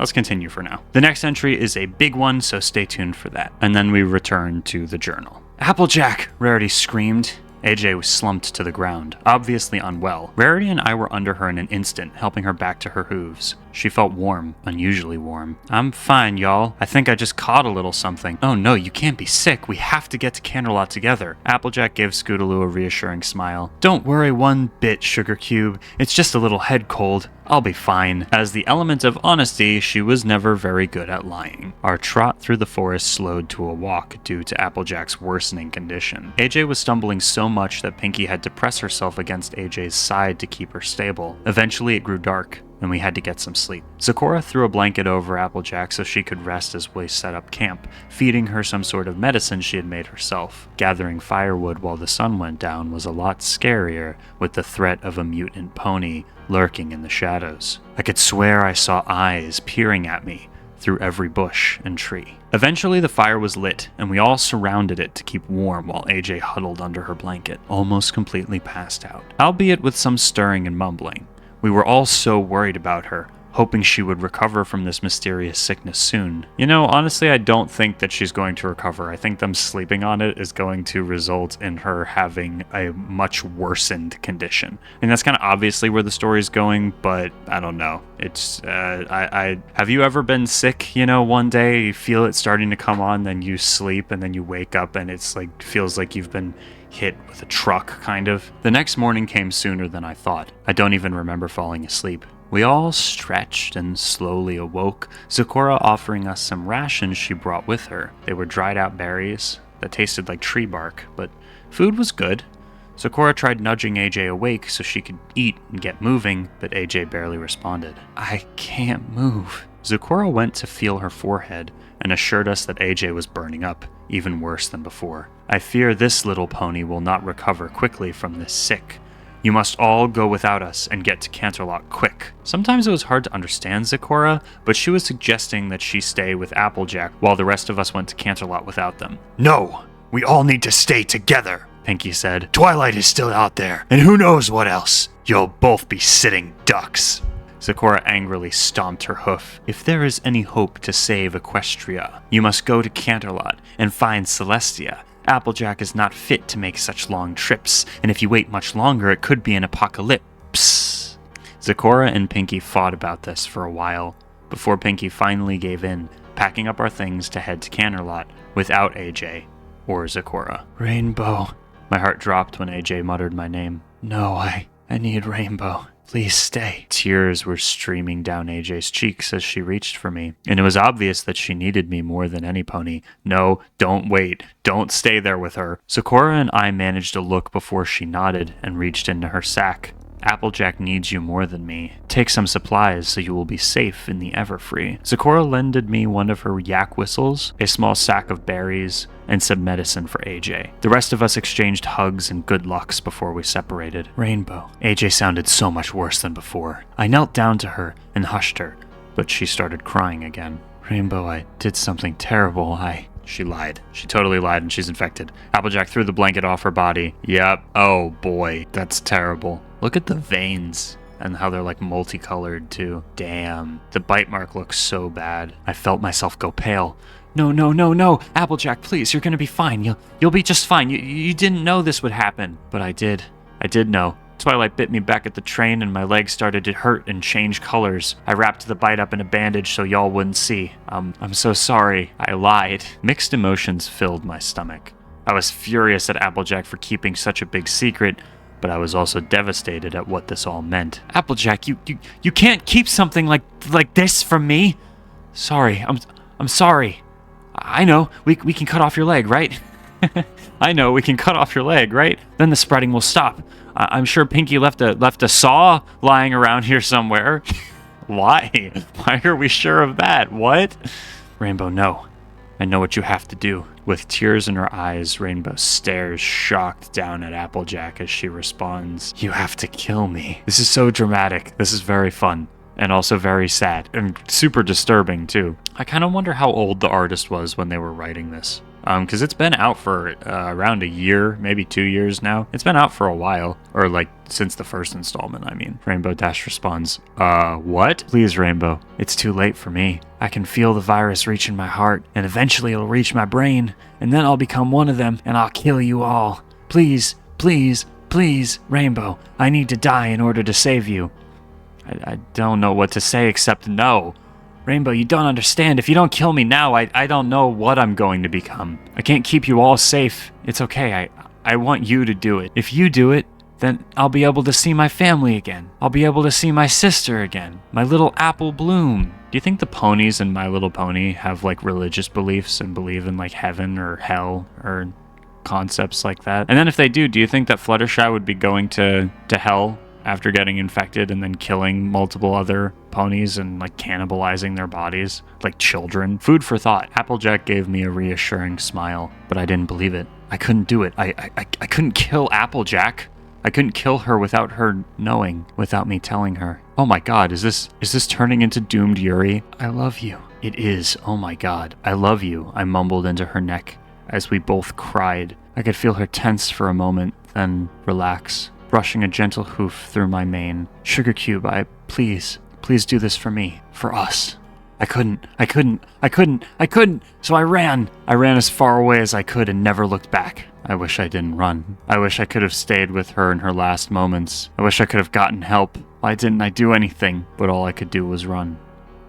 let's continue for now. The next entry is a big one, so stay tuned for that. And then we return to the journal. Applejack! Rarity screamed. AJ was slumped to the ground, obviously unwell. Rarity and I were under her in an instant, helping her back to her hooves. She felt warm, unusually warm. I'm fine, y'all. I think I just caught a little something. Oh no, you can't be sick. We have to get to Canterlot together. Applejack gave Scootaloo a reassuring smile. Don't worry one bit, Sugar Cube. It's just a little head cold. I'll be fine. As the element of honesty, she was never very good at lying. Our trot through the forest slowed to a walk due to Applejack's worsening condition. AJ was stumbling so much that Pinky had to press herself against AJ's side to keep her stable. Eventually it grew dark, and we had to get some sleep. Zecora threw a blanket over Applejack so she could rest as we set up camp, feeding her some sort of medicine she had made herself. Gathering firewood while the sun went down was a lot scarier with the threat of a mutant pony lurking in the shadows. I could swear I saw eyes peering at me through every bush and tree. Eventually the fire was lit, and we all surrounded it to keep warm while AJ huddled under her blanket, almost completely passed out, albeit with some stirring and mumbling. We were all so worried about her, hoping she would recover from this mysterious sickness soon. You know, honestly, I don't think that she's going to recover. I think them sleeping on it is going to result in her having a much worsened condition. And that's kind of obviously where the story's going, but I don't know. It's, have you ever been sick, you know, one day you feel it starting to come on, then you sleep, and then you wake up and it's like, feels like you've been hit with a truck, kind of. The next morning came sooner than I thought. I don't even remember falling asleep. We all stretched and slowly awoke, Zecora offering us some rations she brought with her. They were dried out berries that tasted like tree bark, but food was good. Zecora tried nudging AJ awake so she could eat and get moving, but AJ barely responded. I can't move. Zecora went to feel her forehead and assured us that AJ was burning up, even worse than before. I fear this little pony will not recover quickly from this sick. You must all go without us and get to Canterlot quick. Sometimes it was hard to understand Zecora, but she was suggesting that she stay with Applejack while the rest of us went to Canterlot without them. No, we all need to stay together, Pinky said. Twilight is still out there, and who knows what else. You'll both be sitting ducks. Zecora angrily stomped her hoof. If there is any hope to save Equestria, you must go to Canterlot and find Celestia. Applejack is not fit to make such long trips, and if you wait much longer, it could be an apocalypse. Zecora and Pinky fought about this for a while, before Pinky finally gave in, packing up our things to head to Canterlot without AJ or Zecora. Rainbow. My heart dropped when AJ muttered my name. No, I need Rainbow. Please stay. Tears were streaming down AJ's cheeks as she reached for me, and it was obvious that she needed me more than any pony. No, don't wait. Don't stay there with her. Zecora and I managed a look before she nodded and reached into her sack. Applejack needs you more than me. Take some supplies so you will be safe in the Everfree. Zecora lended me one of her yak whistles, a small sack of berries, and some medicine for AJ. The rest of us exchanged hugs and good lucks before we separated. Rainbow. AJ sounded so much worse than before. I knelt down to her and hushed her, but she started crying again. Rainbow, I did something terrible. She lied. She totally lied, and she's infected. Applejack threw the blanket off her body. Yep. Oh boy, that's terrible. Look at the veins and how they're like multicolored too. Damn. The bite mark looks so bad. I felt myself go pale. No. Applejack, please, you're gonna be fine. You'll be just fine. You didn't know this would happen. But I did. I did know. Twilight bit me back at the train and my legs started to hurt and change colors. I wrapped the bite up in a bandage so y'all wouldn't see. I'm so sorry. I lied. Mixed emotions filled my stomach. I was furious at Applejack for keeping such a big secret, but I was also devastated at what this all meant. Applejack, you can't keep something like this from me. Sorry. I'm sorry. I know. We can cut off your leg, right? I know, we can cut off your leg, right? Then the spreading will stop. I'm sure Pinky left a saw lying around here somewhere. Why? Why are we sure of that? What? Rainbow, no. I know what you have to do. With tears in her eyes, Rainbow stares shocked down at Applejack as she responds, You have to kill me. This is so dramatic. This is very fun. And also very sad. And super disturbing, too. I kind of wonder how old the artist was when they were writing this. Because it's been out for around a year, maybe 2 years now. It's been out for a while, or like since the first installment, I mean. Rainbow Dash responds, what? Please, Rainbow, it's too late for me. I can feel the virus reaching my heart, and eventually it'll reach my brain, and then I'll become one of them, and I'll kill you all. Please, please, please, Rainbow, I need to die in order to save you. I don't know what to say except no. Rainbow, you don't understand. If you don't kill me now, I don't know what I'm going to become. I can't keep you all safe. It's okay. I want you to do it. If you do it, then I'll be able to see my family again. I'll be able to see my sister again. My little apple Bloom. Do you think the ponies in My Little Pony have like religious beliefs and believe in like heaven or hell or concepts like that? And then if they do you think that Fluttershy would be going to hell after getting infected and then killing multiple other ponies and like cannibalizing their bodies like children? Food for thought. Applejack gave me a reassuring smile, but I didn't believe it. I couldn't do it. I couldn't kill Applejack. I couldn't kill her without her knowing, without me telling her. Oh my god, is this turning into doomed Yuri? I love you. It is. Oh my god. I love you, I mumbled into her neck as we both cried. I could feel her tense for a moment, then relax, brushing a gentle hoof through my mane. Sugar Cube, please do this for me, for us. I couldn't. So I ran as far away as I could and never looked back. I wish I didn't run. I wish I could have stayed with her in her last moments. I wish I could have gotten help. Why didn't I do anything? But all I could do was run.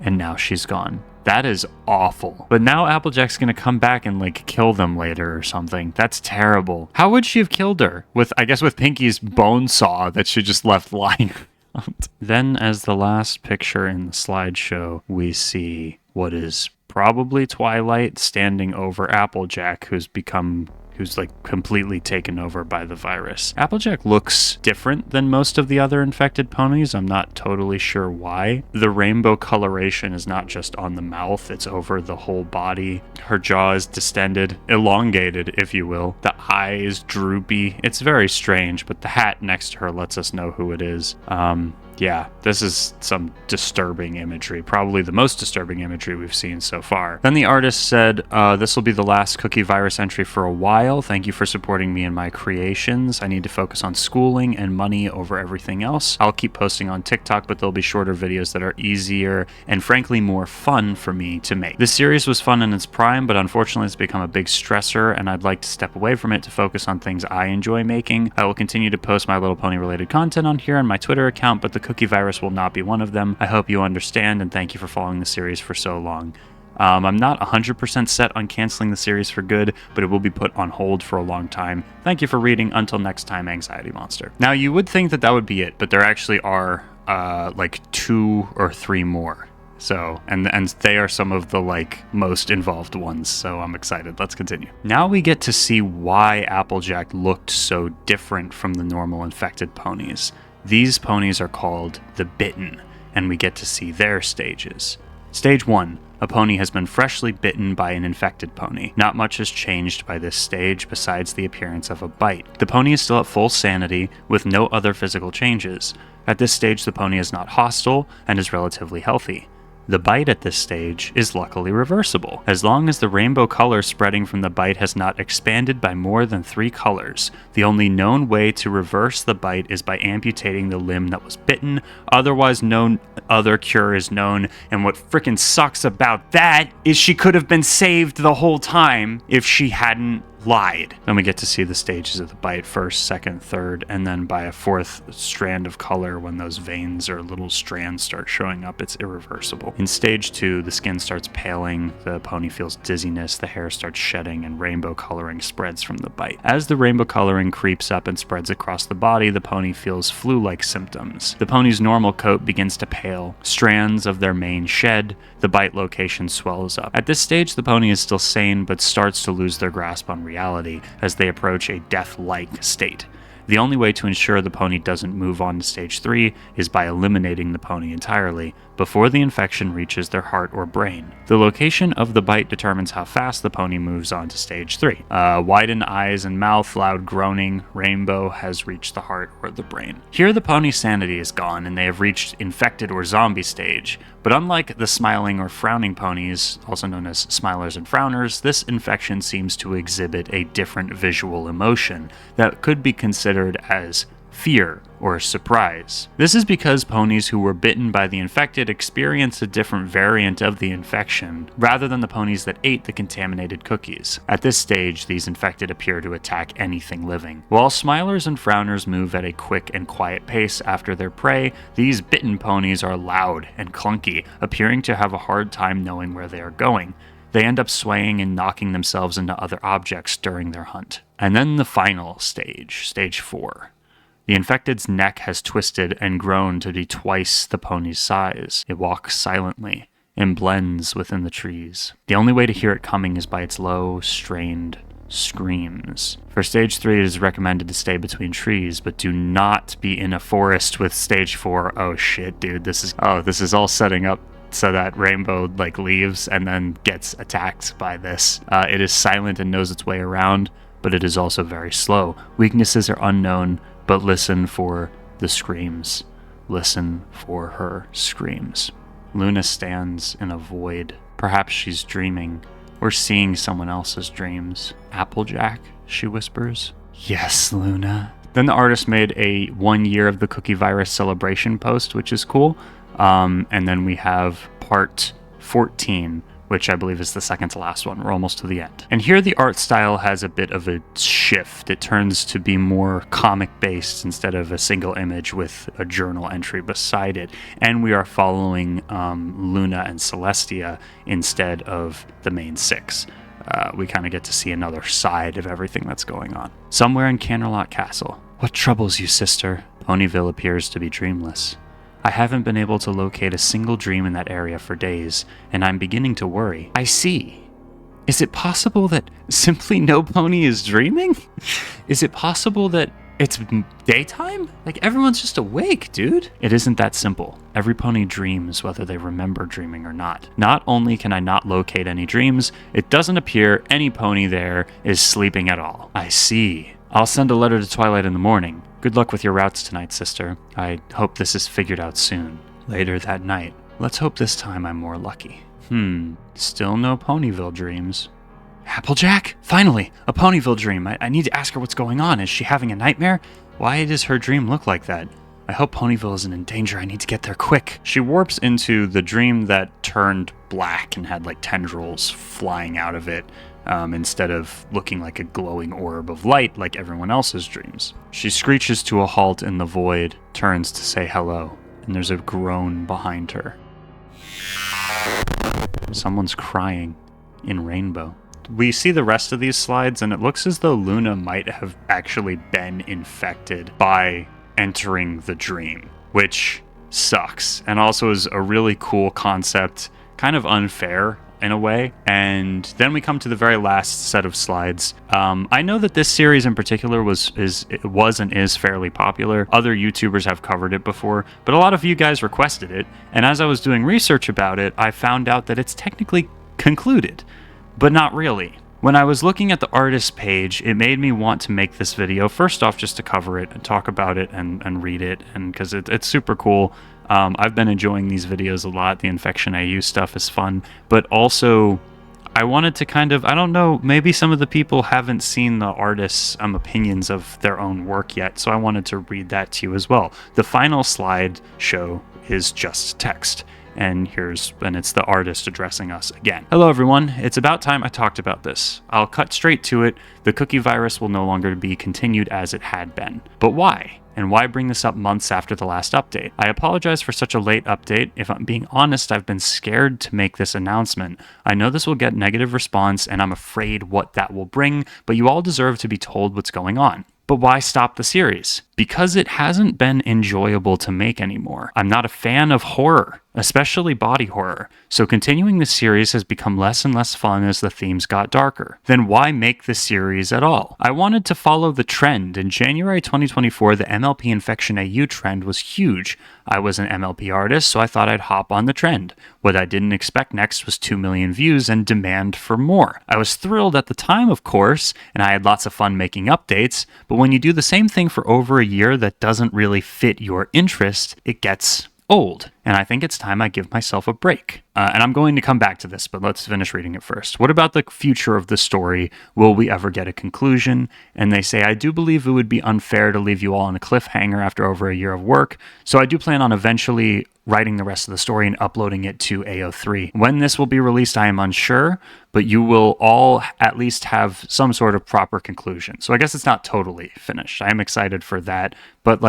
And now she's gone. That is awful. But now Applejack's gonna come back and like kill them later or something. That's terrible. How would she have killed her? With Pinky's bone saw that she just left lying around. Then as the last picture in the slideshow, we see what is probably Twilight standing over Applejack, who's like completely taken over by the virus. Applejack looks different than most of the other infected ponies. I'm not totally sure why. The rainbow coloration is not just on the mouth, it's over the whole body. Her jaw is distended, elongated, if you will. The eye is droopy. It's very strange, but the hat next to her lets us know who it is. Yeah, this is some disturbing imagery, probably the most disturbing imagery we've seen so far. Then the artist said, this will be the last Cookie Virus entry for a while. Thank you for supporting me in my creations. I need to focus on schooling and money over everything else. I'll keep posting on TikTok, but there'll be shorter videos that are easier and frankly more fun for me to make. This series was fun in its prime, but unfortunately it's become a big stressor and I'd like to step away from it to focus on things I enjoy making. I will continue to post My Little Pony related content on here and my Twitter account, but the Cookie Virus will not be one of them. I hope you understand and thank you for following the series for so long. I'm not 100% set on canceling the series for good, but it will be put on hold for a long time. Thank you for reading. Until next time, Anxiety Monster. Now, you would think that would be it, but there actually are like 2 or 3 more. So, and they are some of the like most involved ones, so I'm excited. Let's continue. Now we get to see why Applejack looked so different from the normal infected ponies. These ponies are called the Bitten, and we get to see their stages. Stage 1. A pony has been freshly bitten by an infected pony. Not much has changed by this stage besides the appearance of a bite. The pony is still at full sanity with no other physical changes. At this stage, the pony is not hostile and is relatively healthy. The bite at this stage is luckily reversible, as long as the rainbow color spreading from the bite has not expanded by more than 3 colors. The only known way to reverse the bite is by amputating the limb that was bitten, otherwise no other cure is known, and what frickin' sucks about that is she could have been saved the whole time if she hadn't lied. Then we get to see the stages of the bite, first, second, third, and then by a 4th strand of color when those veins or little strands start showing up, it's irreversible. In stage 2, the skin starts paling, the pony feels dizziness, the hair starts shedding, and rainbow coloring spreads from the bite. As the rainbow coloring creeps up and spreads across the body, the pony feels flu-like symptoms. The pony's normal coat begins to pale, strands of their mane shed, the bite location swells up. At this stage, the pony is still sane, but starts to lose their grasp on reality as they approach a death-like state. The only way to ensure the pony doesn't move on to stage 3 is by eliminating the pony entirely before the infection reaches their heart or brain. The location of the bite determines how fast the pony moves on to stage 3. Widened eyes and mouth, loud groaning, rainbow has reached the heart or the brain. Here the pony's sanity is gone and they have reached infected or zombie stage, But unlike the smiling or frowning ponies, also known as smilers and frowners, this infection seems to exhibit a different visual emotion that could be considered as fear or surprise. This is because ponies who were bitten by the infected experienced a different variant of the infection, rather than the ponies that ate the contaminated cookies. At this stage, these infected appear to attack anything living. While smilers and frowners move at a quick and quiet pace after their prey, these bitten ponies are loud and clunky, appearing to have a hard time knowing where they are going. They end up swaying and knocking themselves into other objects during their hunt. And then the final stage, stage 4. The infected's neck has twisted and grown to be twice the pony's size. It walks silently and blends within the trees. The only way to hear it coming is by its low, strained screams. For stage 3, it is recommended to stay between trees, but do not be in a forest with stage 4. Oh shit, dude, this is all setting up so that Rainbow leaves and then gets attacked by this. It is silent and knows its way around, but it is also very slow. Weaknesses are unknown, but listen for the screams. Listen for her screams. Luna stands in a void. Perhaps she's dreaming or seeing someone else's dreams. Applejack, she whispers. Yes, Luna. Then the artist made a 1 year of the cookie virus celebration post, which is cool. And then we have part 14, which I believe is the second to last one. We're almost to the end. And here the art style has a bit of a shift. It turns to be more comic-based instead of a single image with a journal entry beside it. And we are following Luna and Celestia instead of the main 6. We kind of get to see another side of everything that's going on. Somewhere in Canterlot Castle. What troubles you, sister? Ponyville appears to be dreamless. I haven't been able to locate a single dream in that area for days, and I'm beginning to worry. I see. Is it possible that simply no pony is dreaming? Is it possible that it's daytime? Everyone's just awake, dude. It isn't that simple. Every pony dreams whether they remember dreaming or not. Not only can I not locate any dreams, it doesn't appear any pony there is sleeping at all. I see. I'll send a letter to Twilight in the morning. Good luck with your routes tonight, sister. I hope this is figured out soon. Later that night. Let's hope this time I'm more lucky. Still no Ponyville dreams. Applejack? Finally, a Ponyville dream. I need to ask her what's going on. Is she having a nightmare? Why does her dream look like that? I hope Ponyville isn't in danger. I need to get there quick. She warps into the dream that turned black and had tendrils flying out of it. Instead of looking like a glowing orb of light like everyone else's dreams. She screeches to a halt in the void, turns to say hello, and there's a groan behind her. Someone's crying in Rainbow. We see the rest of these slides, and it looks as though Luna might have actually been infected by entering the dream, which sucks, and also is a really cool concept, kind of unfair in a way. And then we come to the very last set of slides. I know that this series in particular was and is fairly popular. Other YouTubers have covered it before, but a lot of you guys requested it. And as I was doing research about it, I found out that it's technically concluded, but not really. When I was looking at the artist page, it made me want to make this video, first off, just to cover it and talk about it and read it, and because it's super cool. I've been enjoying these videos a lot. The Infection AU stuff is fun, but also I wanted to I don't know, maybe some of the people haven't seen the artists' opinions of their own work yet, so I wanted to read that to you as well. The final slide show is just text. And it's the artist addressing us again. Hello everyone, it's about time I talked about this. I'll cut straight to it. The cookie virus will no longer be continued as it had been. But why? And why bring this up months after the last update? I apologize for such a late update. If I'm being honest, I've been scared to make this announcement. I know this will get negative response, and I'm afraid what that will bring, but you all deserve to be told what's going on. But why stop the series? Because it hasn't been enjoyable to make anymore. I'm not a fan of horror, especially body horror, so continuing the series has become less and less fun as the themes got darker. Then why make the series at all? I wanted to follow the trend. In January 2024, the MLP Infection AU trend was huge. I was an MLP artist, so I thought I'd hop on the trend. What I didn't expect next was 2 million views and demand for more. I was thrilled at the time, of course, and I had lots of fun making updates, but when you do the same thing for over a year that doesn't really fit your interest, it gets old, and I think it's time I give myself a break. And I'm going to come back to this, but let's finish reading it first. What about the future of the story? Will we ever get a conclusion? And they say, I do believe it would be unfair to leave you all on a cliffhanger after over a year of work, so I do plan on eventually writing the rest of the story and uploading it to AO3. When this will be released, I am unsure, but you will all at least have some sort of proper conclusion. So I guess it's not totally finished. I am excited for that, but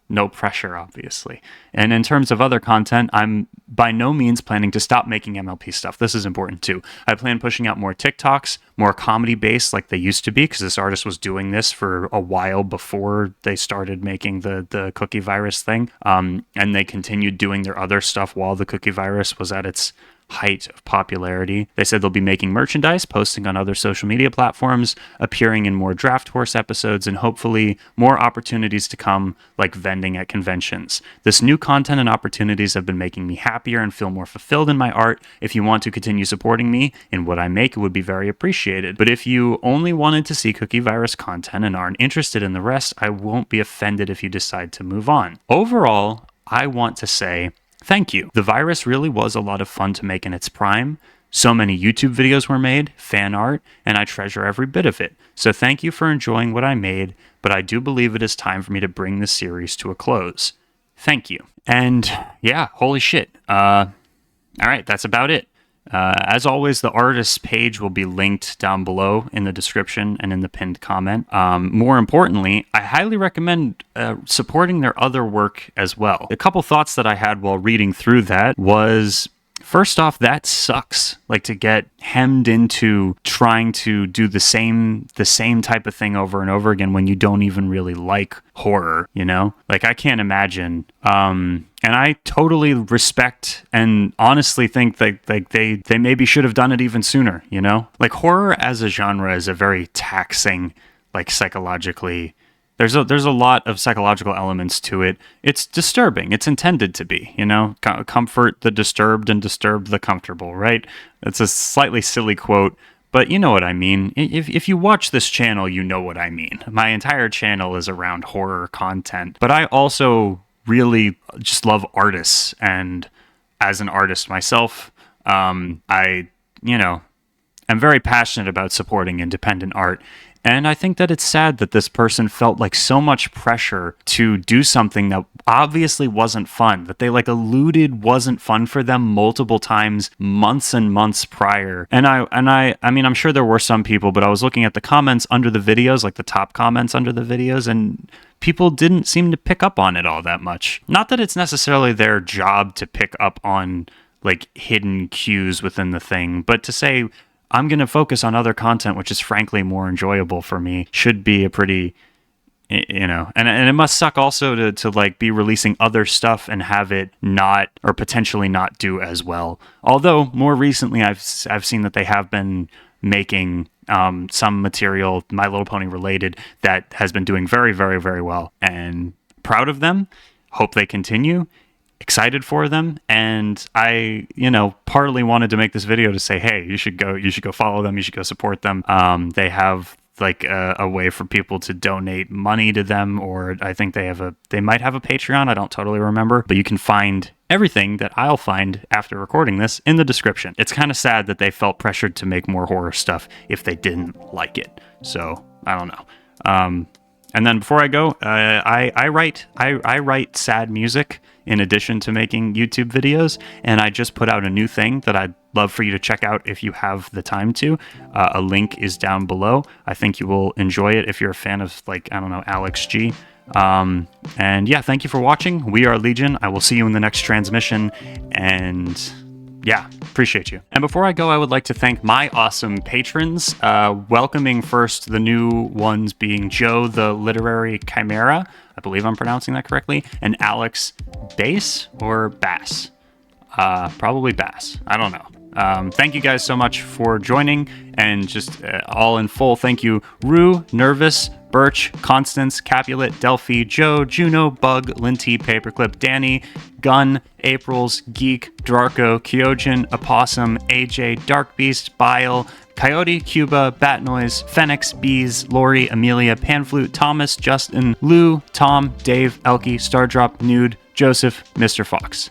no pressure, obviously. And in terms of other content, I'm by no means planning to stop making MLP stuff. This is important too. I plan pushing out more TikToks, more comedy based like they used to be, because this artist was doing this for a while before they started making the cookie virus thing. And they continued doing their other stuff while the cookie virus was at its height of popularity. They said they'll be making merchandise, posting on other social media platforms, appearing in more Draft Horse episodes, and hopefully more opportunities to come, like vending at conventions. This new content and opportunities have been making me happier and feel more fulfilled in my art. If you want to continue supporting me in what I make, it would be very appreciated. But if you only wanted to see Cookie Virus content and aren't interested in the rest, I won't be offended if you decide to move on. Overall, I want to say thank you. The virus really was a lot of fun to make in its prime. So many YouTube videos were made, fan art, and I treasure every bit of it. So thank you for enjoying what I made, but I do believe it is time for me to bring the series to a close. Thank you. And yeah, holy shit. All right, that's about it. As always, the artist's page will be linked down below in the description and in the pinned comment. More importantly, I highly recommend supporting their other work as well. A couple thoughts that I had while reading through that was, first off, that sucks. Like, to get hemmed into trying to do the same type of thing over and over again when you don't even really like horror, you know? Like, I can't imagine. And I totally respect and honestly think that they maybe should have done it even sooner, you know? Like, horror as a genre is a very taxing, like, psychologically. There's a lot of psychological elements to it. It's disturbing. It's intended to be, you know? Comfort the disturbed and disturb the comfortable, right? It's a slightly silly quote, but you know what I mean. If you watch this channel, you know what I mean. My entire channel is around horror content, but I also really just love artists, and as an artist myself, I am very passionate about supporting independent art. And I think that it's sad that this person felt like so much pressure to do something that obviously wasn't fun, that they like alluded wasn't fun for them multiple times, months and months prior. And I mean, I'm sure there were some people, but I was looking at the comments under the videos, like the top comments under the videos, and people didn't seem to pick up on it all that much. Not that it's necessarily their job to pick up on like hidden cues within the thing, but to say, I'm going to focus on other content, which is frankly more enjoyable for me, should be a pretty, you know, and it must suck also to like be releasing other stuff and have it not, or potentially not do as well. Although more recently I've seen that they have been making some material, My Little Pony related, that has been doing very, very, very well, and proud of them. Hope they continue. Excited for them, and I, partly wanted to make this video to say, hey, you should go follow them, you should go support them. They have like a way for people to donate money to them, or I think they might have a Patreon. I don't totally remember, but you can find everything that I'll find after recording this in the description. It's kind of sad that they felt pressured to make more horror stuff if they didn't like it. So I don't know. And then before I go, I write sad music in addition to making YouTube videos, and I just put out a new thing that I'd love for you to check out if you have the time to. A link is down below. I think you will enjoy it if you're a fan of, like, I don't know, Alex G. And yeah, thank you for watching. We are Legion. I will see you in the next transmission, and yeah, appreciate you. And before I go, I would like to thank my awesome patrons, welcoming first the new ones being Joe the Literary Chimera, I believe I'm pronouncing that correctly, and Alex Bass or Bass? Probably Bass. I don't know. Thank you guys so much for joining, and just all in full, thank you, Rue, Nervous, Birch, Constance, Capulet, Delphi, Joe, Juno, Bug, Linty, Paperclip, Danny, Gun, Aprils, Geek, Drarko, Kyojin, Opossum, AJ, Dark Beast, Bile, Coyote, Cuba, Bat Noise, Phoenix, Bees, Lori, Amelia, Panflute, Thomas, Justin, Lou, Tom, Dave, Elkie, Stardrop, Nude, Joseph, Mr. Fox.